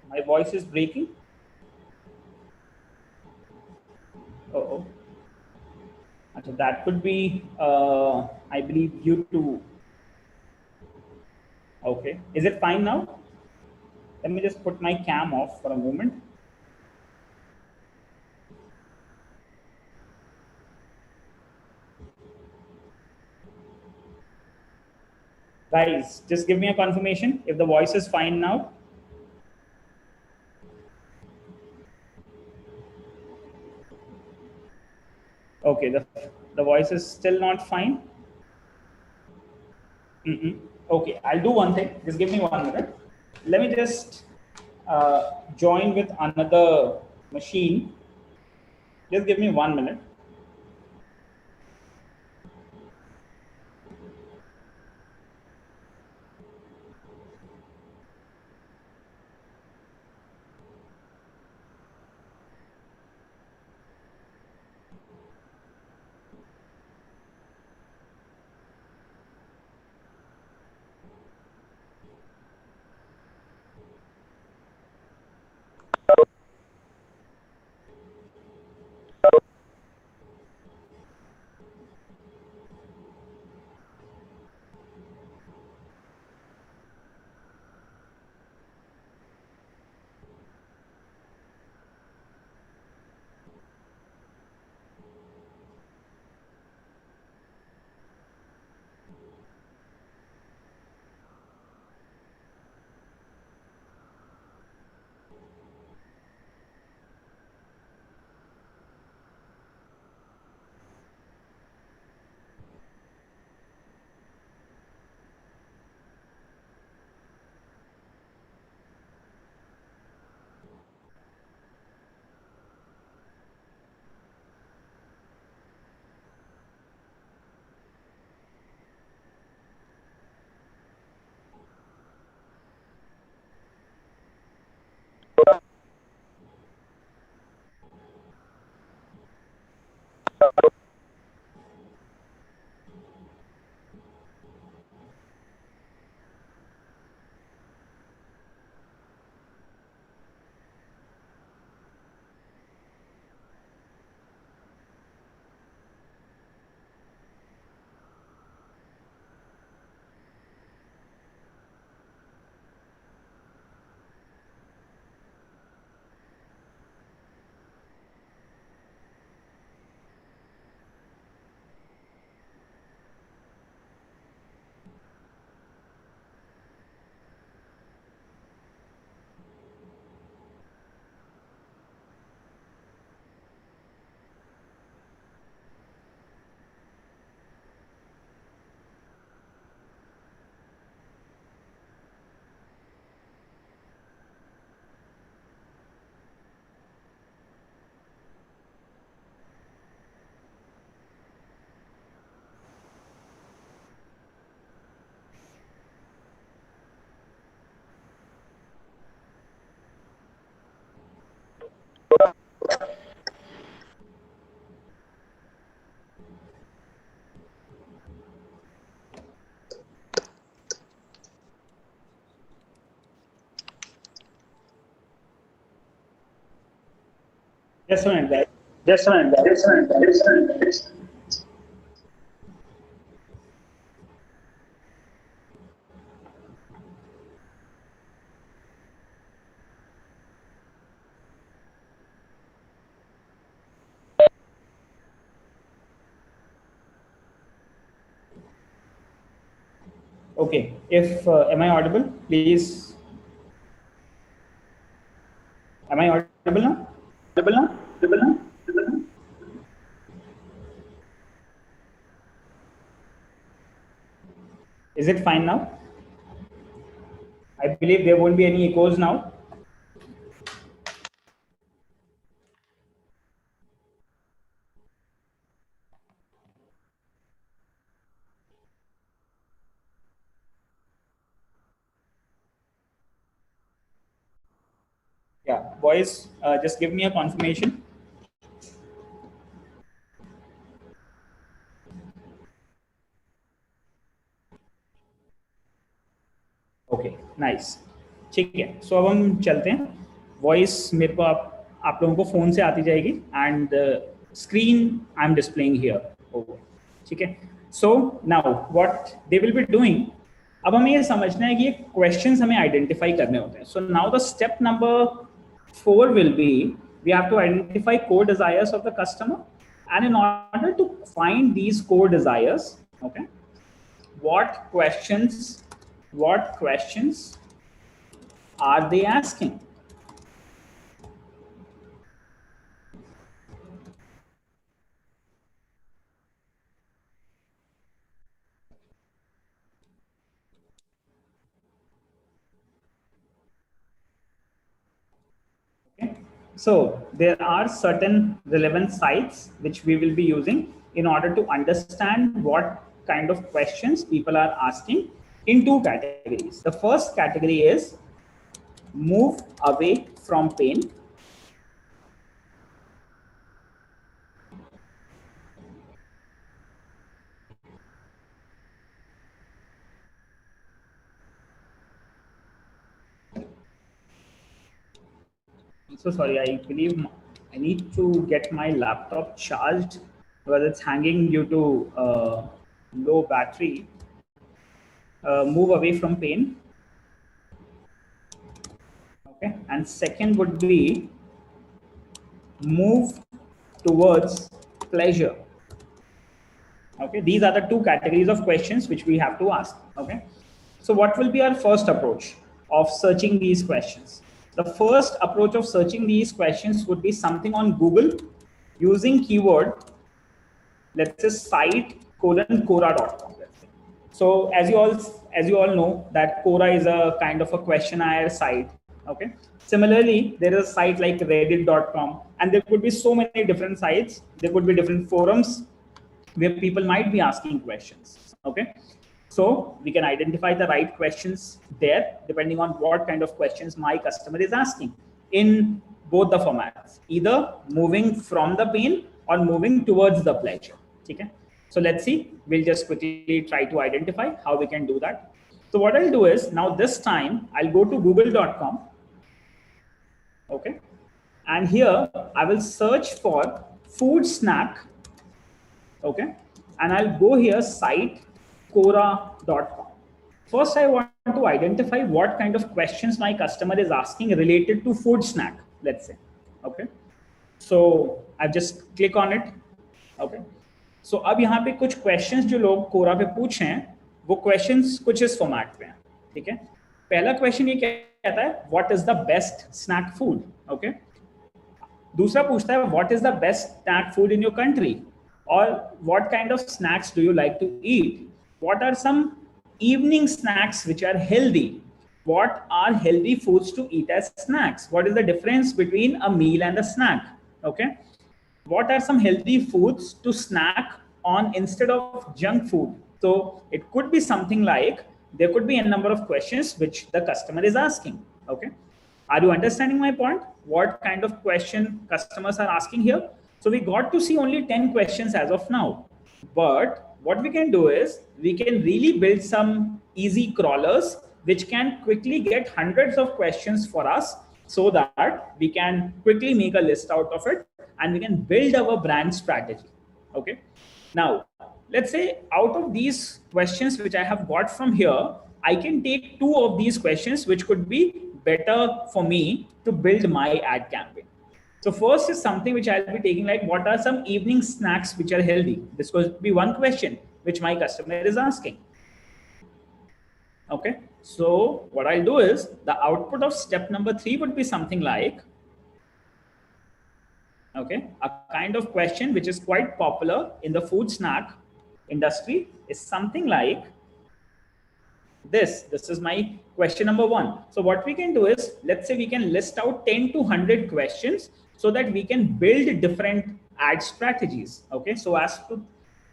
My voice is breaking. Uh-oh. So that could be, I believe, you too. Okay, is it fine now? Let me just put my cam off for a moment. Guys, just give me a confirmation if the voice is fine now. Okay, the voice is still not fine. Okay, I'll do one thing. Just give me 1 minute. Let me just join with another machine. Just give me 1 minute. Just a minute, guys. Just a minute, guys. Just a minute, guys. Just a minute, guys. Okay, if am I audible? Please. Am I audible now? Audible now? Audible now? Audible now? Is it fine now? I believe there won't be any echoes now. Yeah, boys, just give me a confirmation. Okay nice, ठीक है. सो अब हम चलते हैं. Voice मेरे को आप लोगों को फोन से आती जाएगी and screen I am displaying here over. ठीक है. So now what they will be doing, अब हमें ये समझना है कि ये क्वेश्चंस हमें आइडेंटिफाई करने होते हैं. So now the step number 4 will be we have to identify core desires of the customer, and in order to find these core desires, okay, what questions are they asking? Okay. So there are certain relevant sites which we will be using in order to understand what kind of questions people are asking in two categories. The first category is move away from pain. So sorry, I believe I need to get my laptop charged because it's hanging due to low battery. Move away from pain. Okay, and second would be move towards pleasure. Okay, these are the two categories of questions which we have to ask. Okay, so what will be our first approach of searching these questions? The first approach of searching these questions would be something on Google using keyword, let's say site Quora.com. So as you all know that Quora is a kind of a questionnaire site. Okay. Similarly, there is a site like Reddit.com, and there could be so many different sites. There could be different forums where people might be asking questions. Okay. So we can identify the right questions there depending on what kind of questions my customer is asking in both the formats, either moving from the pain or moving towards the pleasure. Okay. So let's see, we'll just quickly try to identify how we can do that. So what I'll do is now this time I'll go to google.com. Okay. And here I will search for food snack. Okay. And I'll go here site Quora.com. First, I want to identify what kind of questions my customer is asking related to food snack, let's say. Okay. So I just click on it. Okay. So अब यहाँ पे कुछ questions जो लोग कोरा पे पूछे हैं, वो questions कुछ इस format पे हैं. ठीक है. पहला question ये कहता है what is the best snack food? Okay. दूसरा पूछता है what is the best snack food in your country? Or what kind of snacks do you like to eat? What are some evening snacks which are healthy? What are healthy foods to eat as snacks? What is the difference between a meal and a snack? Okay. What are some healthy foods to snack on instead of junk food? So it could be something like, there could be a number of questions which the customer is asking. Okay. Are you understanding my point? What kind of question customers are asking here? So we got to see only 10 questions as of now. But what we can do is we can really build some easy crawlers which can quickly get hundreds of questions for us so that we can quickly make a list out of it and we can build our brand strategy. Okay. Now, let's say out of these questions which I have got from here, I can take two of these questions which could be better for me to build my ad campaign. So first is something which I'll be taking, like what are some evening snacks which are healthy? This could be one question which my customer is asking. Okay, so what I'll do is the output of step number 3 would be something like, okay, a kind of question which is quite popular in the food snack industry is something like this. This is my question number 1. So what we can do is, let's say we can list out 10 to 100 questions so that we can build different ad strategies. Okay, so as to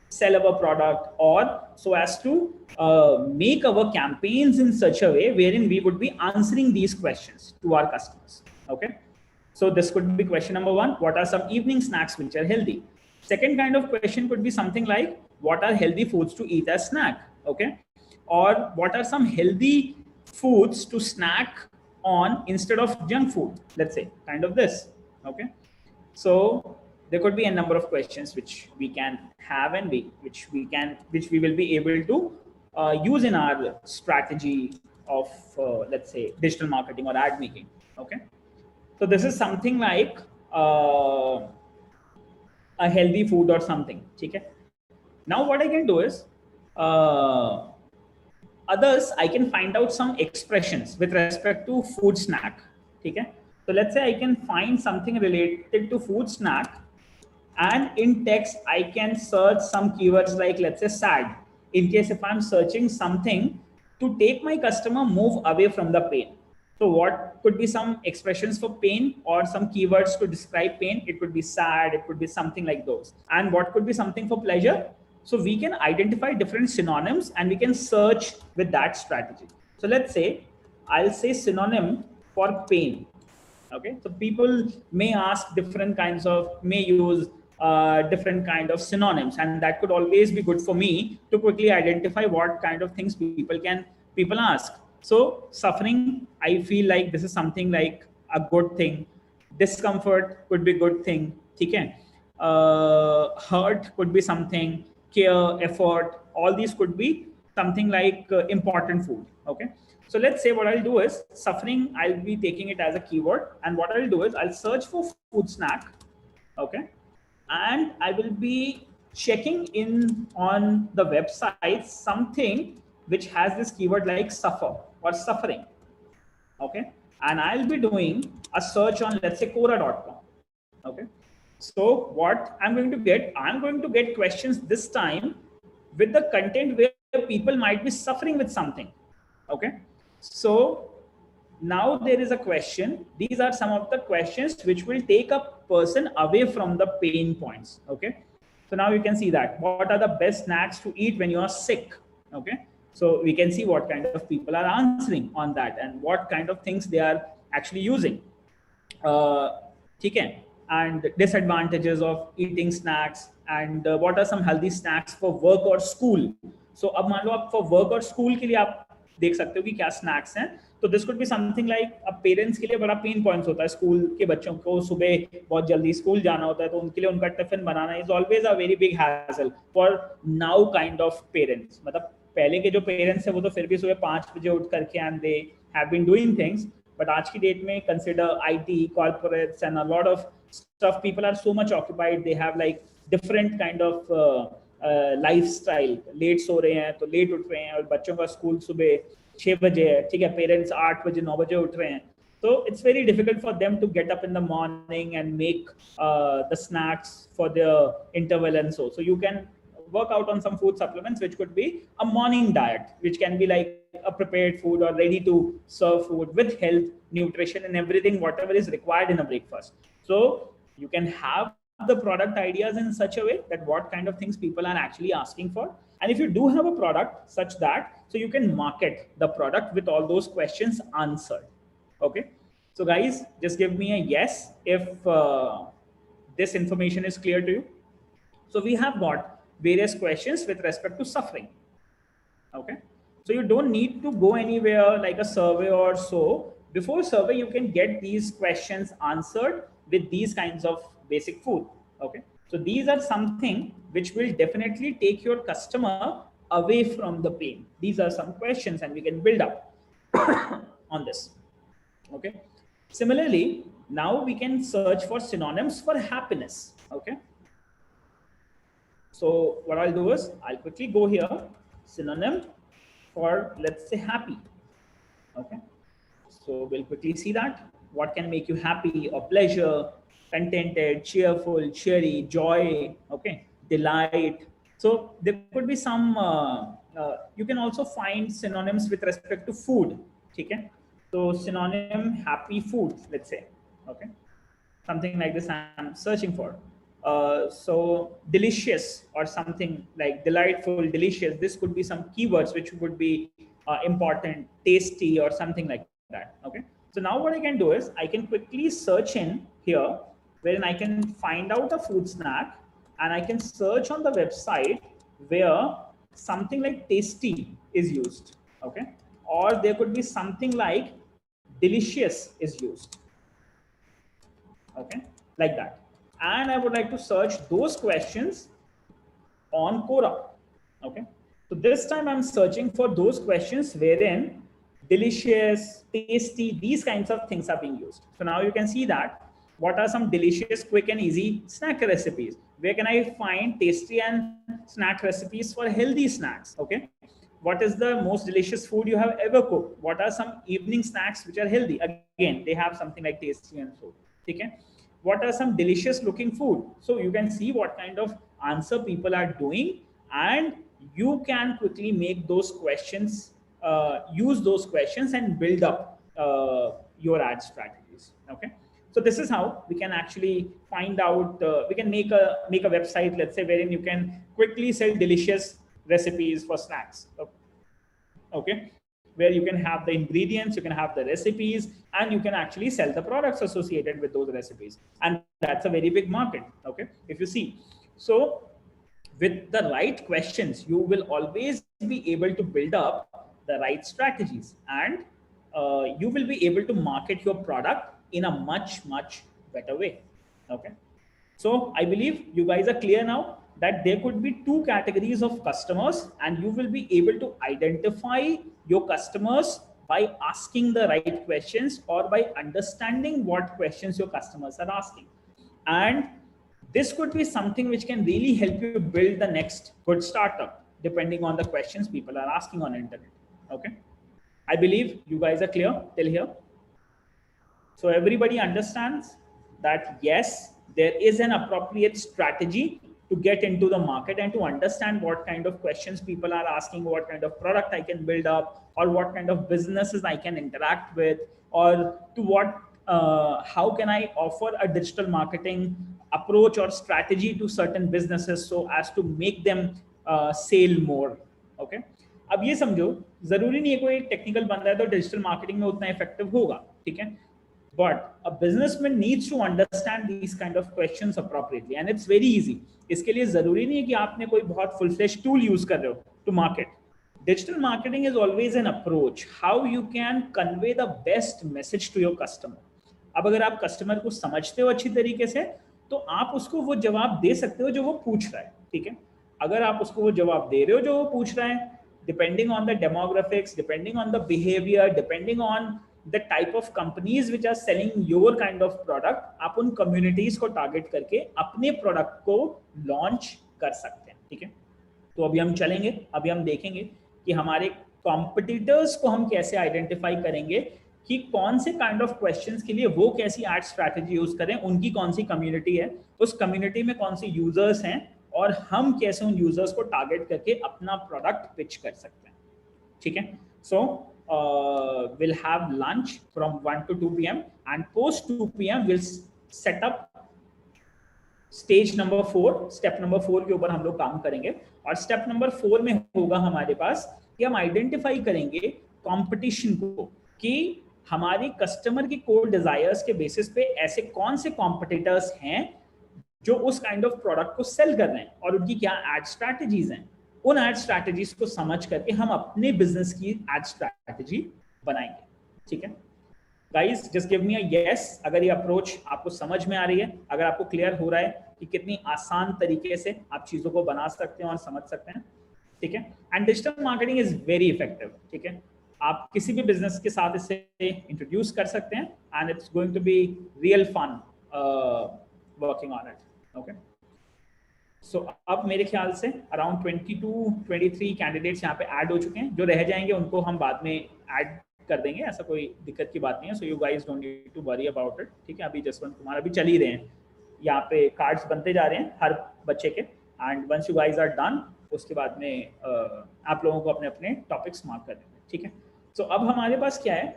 sell our product or so as to make our campaigns in such a way wherein we would be answering these questions to our customers. Okay, so this could be question number 1. What are some evening snacks which are healthy? Second kind of question could be something like, what are healthy foods to eat as snack? Okay, or what are some healthy foods to snack on instead of junk food? Let's say kind of this. Okay, so there could be a number of questions which we can have and which we will be able to use in our strategy of let's say digital marketing or ad making. Okay, so this is something like a healthy food or something. Okay, now what I can do is others I can find out some expressions with respect to food snack. Okay, so let's say I can find something related to food snack, and in text I can search some keywords like, let's say, sad, in case if I'm searching something to take my customer move away from the pain. So what could be some expressions for pain or some keywords to describe pain? It could be sad, it could be something like those. And what could be something for pleasure? So we can identify different synonyms and we can search with that strategy. So let's say I'll say synonym for pain. Okay, so people may ask different kinds of, may use different kind of synonyms, and that could always be good for me to quickly identify what kind of things people ask. So suffering, I feel like this is something like a good thing. Discomfort could be good thing. Okay, hurt could be something. Care, effort, all these could be something like important food. Okay, so let's say what I'll do is suffering, I'll be taking it as a keyword, and what I'll do is I'll search for food snack. Okay, and I will be checking in on the website something which has this keyword like suffer or suffering. Okay, and I'll be doing a search on, let's say, Quora.com. Okay, so what I'm going to get questions this time with the content where people might be suffering with something. Okay, so now there is a question. These are some of the questions which will take a person away from the pain points. Okay, so now you can see that what are the best snacks to eat when you are sick. Okay, so we can see what kind of people are answering on that and what kind of things they are actually using. Okay, and disadvantages of eating snacks, and what are some healthy snacks for work or school. So अब मान लो आप for work और school के लिए आप देख सकते हो कि क्या snacks हैं. तो this could be something like अब parents के लिए बड़ा pain points होता है. School के बच्चों को सुबह बहुत जल्दी school जाना होता है, तो उनके लिए उनका tiffin banana is always a very big hassle for now kind of parents. मतलब पहले के जो parents हैं वो तो फिर भी सुबह 5 बजे उठ करके and they have been doing things. But आज की डेट में consider IT, corporates and a lot of stuff, people are so much occupied. They have like different kind of lifestyle. Late सो रहे हैं तो लेट उठ रहे हैं, और बच्चों का स्कूल सुबह 6 बजे है. ठीक है, पेरेंट्स 8 बजे 9 बजे उठ रहे हैं. So it's very difficult for them to get up in the morning and make the snacks for their interval and so. So you can work out on some food supplements which could be a morning diet, which can be like a prepared food or ready to serve food with health, nutrition and everything, whatever is required in a breakfast. So you can have the product ideas in such a way that what kind of things people are actually asking for. And if you do have a product such that, so you can market the product with all those questions answered. Okay, so guys, just give me a yes if this information is clear to you. So we have got various questions with respect to suffering. Okay, so you don't need to go anywhere like a survey or so. Before survey, you can get these questions answered with these kinds of basic food. Okay, so these are something which will definitely take your customer away from the pain. These are some questions, and we can build up on this. Okay, similarly, now we can search for synonyms for happiness. Okay, so what I'll do is I'll quickly go here, synonym for, let's say, happy. Okay, so we'll quickly see that. What can make you happy or pleasure, contented, cheerful, cheery, joy, okay, delight. So there could be some, you can also find synonyms with respect to food. Okay, so synonym happy food, let's say. Okay, something like this I'm searching for. So delicious or something like delightful, delicious. This could be some keywords which would be important, tasty or something like that. Okay. So now what I can do is I can quickly search in here, wherein I can find out a food snack, and I can search on the website where something like tasty is used. Okay. Or there could be something like delicious is used. Okay, like that. And I would like to search those questions on Quora. Okay, so this time I'm searching for those questions wherein delicious, tasty, these kinds of things are being used. So now you can see that what are some delicious, quick and easy snack recipes? Where can I find tasty and snack recipes for healthy snacks? Okay, what is the most delicious food you have ever cooked? What are some evening snacks which are healthy? Again, they have something like tasty and food. Okay, what are some delicious looking food? So you can see what kind of answer people are doing, and you can quickly make those questions, use those questions and build up your ad strategies. Okay, so this is how we can actually find out, we can make a website, let's say, wherein you can quickly sell delicious recipes for snacks. Okay, where you can have the ingredients, you can have the recipes, and you can actually sell the products associated with those recipes, and that's a very big market. Okay, if you see, so with the right questions, you will always be able to build up the right strategies, and you will be able to market your product in a much better way. Okay, so I believe you guys are clear now that there could be two categories of customers, and you will be able to identify your customers by asking the right questions or by understanding what questions your customers are asking. And this could be something which can really help you build the next good startup, depending on the questions people are asking on internet. Okay, I believe you guys are clear till here. So everybody understands that yes, there is an appropriate strategy to get into the market and to understand what kind of questions people are asking, what kind of product I can build up, or what kind of businesses I can interact with, or to what, how can I offer a digital marketing approach or strategy to certain businesses so as to make them sell more. Okay, अब ये समझो, जरूरी नहीं है कोई technical बंदा है तो डिजिटल मार्केटिंग में उतना इफेक्टिव होगा, ठीक है, but a businessman needs to understand these kind of questions appropriately, and it's very easy. इसके लिए जरूरी नहीं है कि आपने कोई बहुत full fledged tool use कर रहे हो to market. Digital marketing is always an approach how you can convey the best message to your customer. अब अगर आप कस्टमर को समझते हो अच्छी तरीके से, तो आप उसको वो जवाब दे सकते हो जो वो पूछ रहा है, ठीक है. अगर आप उसको वो जवाब दे रहे हो जो वो पूछ रहा है, depending on the demographics, depending on the behavior, depending on the type of companies which are selling your kind of product, आप उन communities को target करके अपने product को launch कर सकते हैं, ठीक है. तो अभी हम चलेंगे, अभी हम देखेंगे कि हमारे competitors को हम कैसे identify करेंगे, कि कौन से काइंड ऑफ क्वेश्चंस के लिए वो कैसी एड स्ट्रैटेजी यूज करें, उनकी कौन सी कम्युनिटी है, उस कम्युनिटी में कौन से यूजर्स हैं, और हम कैसे उन यूजर्स को टारगेट करके अपना प्रोडक्ट पिच कर सकते हैं, ठीक है. So will have lunch from 1 to 2 PM and post 2 PM will set up stage number 4, step number 4 के ऊपर हम लोग काम करेंगे. और स्टेप नंबर 4 में होगा हमारे पास कि हम आइडेंटिफाई करेंगे कंपटीशन को, कि हमारे कस्टमर की कोर डिजायर्स के बेसिस पे ऐसे कौन से कॉम्पिटिटर्स हैं जो उस काइंड ऑफ प्रोडक्ट को सेल कर रहे हैं, और उनकी क्या एड स्ट्रैटेजीज हैं. उन एड स्ट्रैटेजीज को समझ करके हम अपने बिजनेस की एड स्ट्रैटेजी बनाएंगे, ठीक है. गाइस जस्ट गिव मी अ यस अगर ये अप्रोच आपको समझ में आ रही है, अगर आपको क्लियर हो रहा है कि कितनी आसान तरीके से आप चीजों को बना सकते हैं और समझ सकते हैं, ठीक है। And digital marketing is very effective, ठीक है। आप किसी भी बिजनेस के साथ इसे इंट्रोड्यूस कर सकते हैं and it's going to be real fun working on it, okay. So अब मेरे ख्याल से अराउंड 22-23 कैंडिडेट्स यहाँ पे ऐड हो चुके हैं। जो रह जाएंगे उनको हम बाद में ऐड कर देंगे, ऐसा कोई दिक्कत की बात नहीं है। So you guys don't need to worry about it, ठीक है। अभी जसवंत कुमार अभी चल ही रहे हैं, यहाँ पे कार्ड्स बनते जा रहे हैं हर बच्चे के, and once you guys are done उसके बाद में आप लोगों को अपने अपने टॉपिक्स मार्क कर देंगे, ठीक है। सो अब हमारे पास क्या है,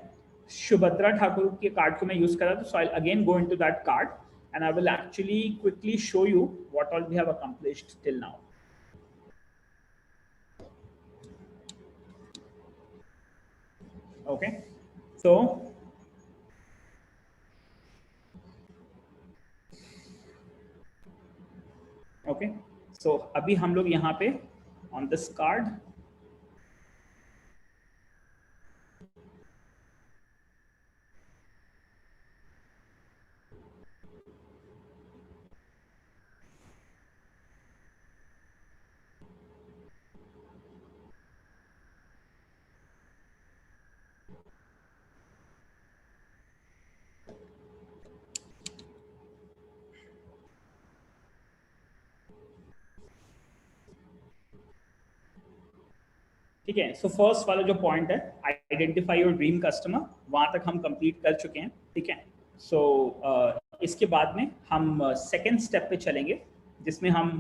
सुभद्रा ठाकुर के कार्ड को मैं यूज कर रहा था, so I again go into that card and I will actually quickly show you what all we have accomplished till now. Okay, so okay, so अभी हम लोग यहाँ पे on this card ठीक है। सो फर्स्ट वाला जो पॉइंट है आइडेंटिफाई योर ड्रीम कस्टमर, वहां तक हम कंप्लीट कर चुके हैं, ठीक है। सो इसके बाद में हम सेकेंड स्टेप पे चलेंगे जिसमें हम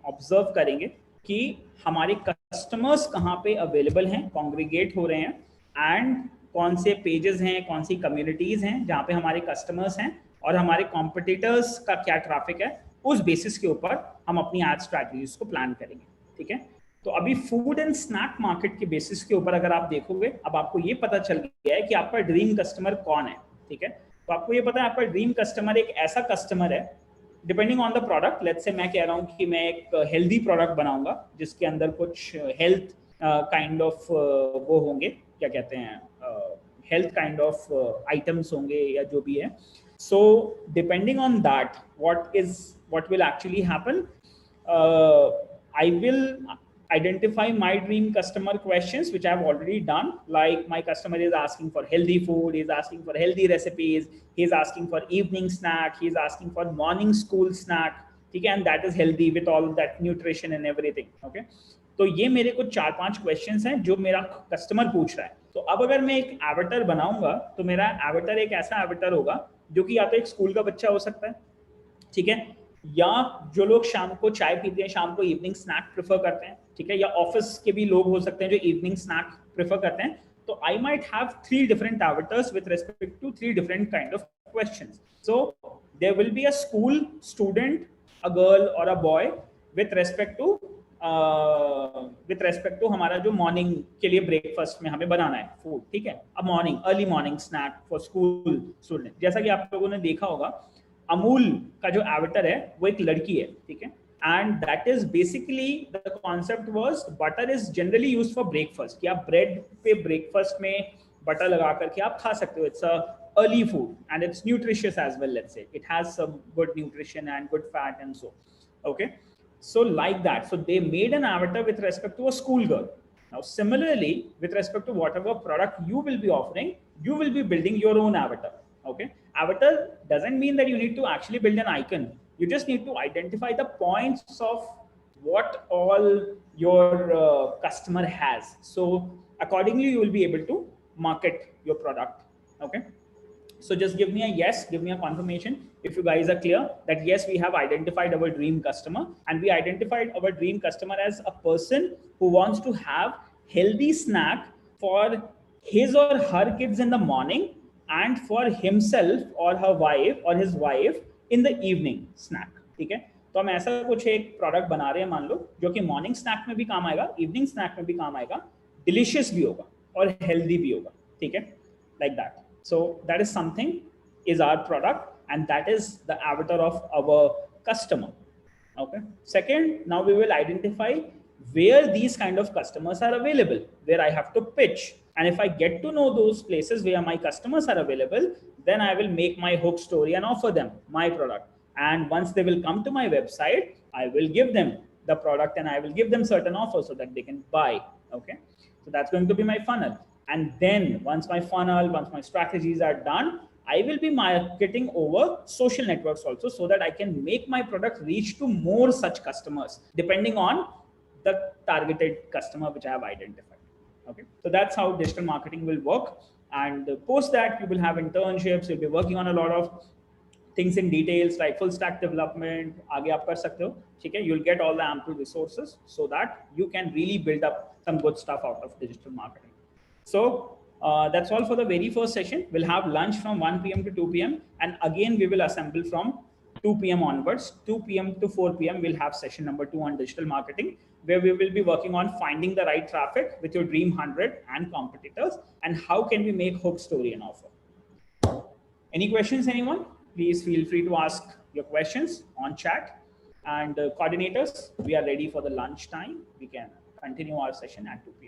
ऑब्जर्व करेंगे कि हमारे कस्टमर्स कहाँ पे अवेलेबल हैं, कॉन्ग्रीगेट हो रहे हैं, एंड कौन से पेजेस हैं, कौन सी कम्युनिटीज हैं जहाँ पे हमारे कस्टमर्स हैं, और हमारे कॉम्पिटिटर्स का क्या ट्रैफिक है। उस बेसिस के ऊपर हम अपनी एड स्ट्रैटेजीज को प्लान करेंगे, ठीक है। तो अभी फूड एंड स्नैक मार्केट के बेसिस के ऊपर अगर आप देखोगे, अब आपको ये पता चल गया है कि आपका ड्रीम कस्टमर कौन है, ठीक है। तो आपको ये पता है आपका ड्रीम कस्टमर एक ऐसा कस्टमर है, depending on the product. Let's say मैं कह रहा हूँ कि मैं एक हेल्दी प्रोडक्ट बनाऊंगा जिसके अंदर कुछ हेल्थ काइंड ऑफ वो होंगे, क्या कहते हैं, हेल्थ काइंड ऑफ आइटम्स होंगे या जो भी है। So depending on that what will actually happen, I will identify my dream customer questions, which I've already done. Like my customer is asking for healthy food, he's asking for healthy recipes, he's asking for evening snack, he's asking for morning school snack, ठीक है, and that is healthy with all that nutrition and everything, okay। तो ये मेरे कुछ 4-5 questions हैं जो मेरा customer पूछ रहा है। तो अब अगर मैं एक एवेटर बनाऊंगा तो मेरा एवेटर एक ऐसा एवेटर होगा जो कि या तो एक स्कूल का बच्चा हो सकता है, ठीक है, या जो लोग शाम को चाय पीते हैं, शाम को इवनिंग स्नैक प्रेफर करते हैं, ठीक है, या ऑफिस के भी लोग हो सकते हैं जो इवनिंग स्नैक प्रेफर करते हैं। तो I might have 3 different avatars with respect to 3 different kind of questions. So there will be a school student, a girl or a boy with respect to हमारा जो मॉर्निंग के लिए breakfast में हमें बनाना है फूड, ठीक है, अब morning early morning snack for school student. जैसा कि आप लोगों ने देखा होगा, अमूल का जो एवेटर है वो एक लड़की है, ठीक है, and that is basically the concept was butter is generally used for breakfast, कि आप ब्रेड पे ब्रेकफास्ट में बटर लगा करके आप खा सकते हो। It's a early food and it's nutritious as well, let's say it has some good nutrition and good fat and so, okay, so like that, so they made an avatar with respect to a school girl. Now similarly, with respect to whatever product you will be offering, you will be building your own avatar, okay. Avatar doesn't mean that you need to actually build an icon, you just need to identify the points of what all your customer has, so accordingly you will be able to market your product, okay. So just give me a yes, give me a confirmation if you guys are clear that yes, we have identified our dream customer, and we identified our dream customer as a person who wants to have healthy snack for his or her kids in the morning and for himself or her wife or his wife in the evening snack, ठीक है। तो हम ऐसा कुछ एक product बना रहे हैं, मान लो, जो कि मॉर्निंग स्नैक में भी काम आएगा, इवनिंग स्नैक में भी काम आएगा, डिलीशियस भी होगा और हेल्दी भी होगा, ठीक है, like that. So that is something is our product, and that is the avatar of our customer, okay. Second, now we will identify where these kind of customers are available, where I have to pitch. And if I get to know those places where my customers are available, then I will make my hook story and offer them my product. And once they will come to my website, I will give them the product and I will give them certain offers so that they can buy. Okay. So that's going to be my funnel. And then once my funnel, once my strategies are done, I will be marketing over social networks also so that I can make my product reach to more such customers depending on the targeted customer which I have identified. Okay, so that's how digital marketing will work. And post that, you will have internships. You'll be working on a lot of things in details like full stack development. आगे आप कर सकते हो, ठीक है? You'll get all the ample resources so that you can really build up some good stuff out of digital marketing. So that's all for the very first session. We'll have lunch from 1 p.m. to 2 p.m. and again we will assemble from 2 p.m. onwards. 2 p.m. to 4 p.m. we'll have session number 2 on digital marketing, where we will be working on finding the right traffic with your dream 100 and competitors, and how can we make hook story and offer. Any questions, anyone? Please feel free to ask your questions on chat. And coordinators, we are ready for the lunch time. We can continue our session at 2 p.m.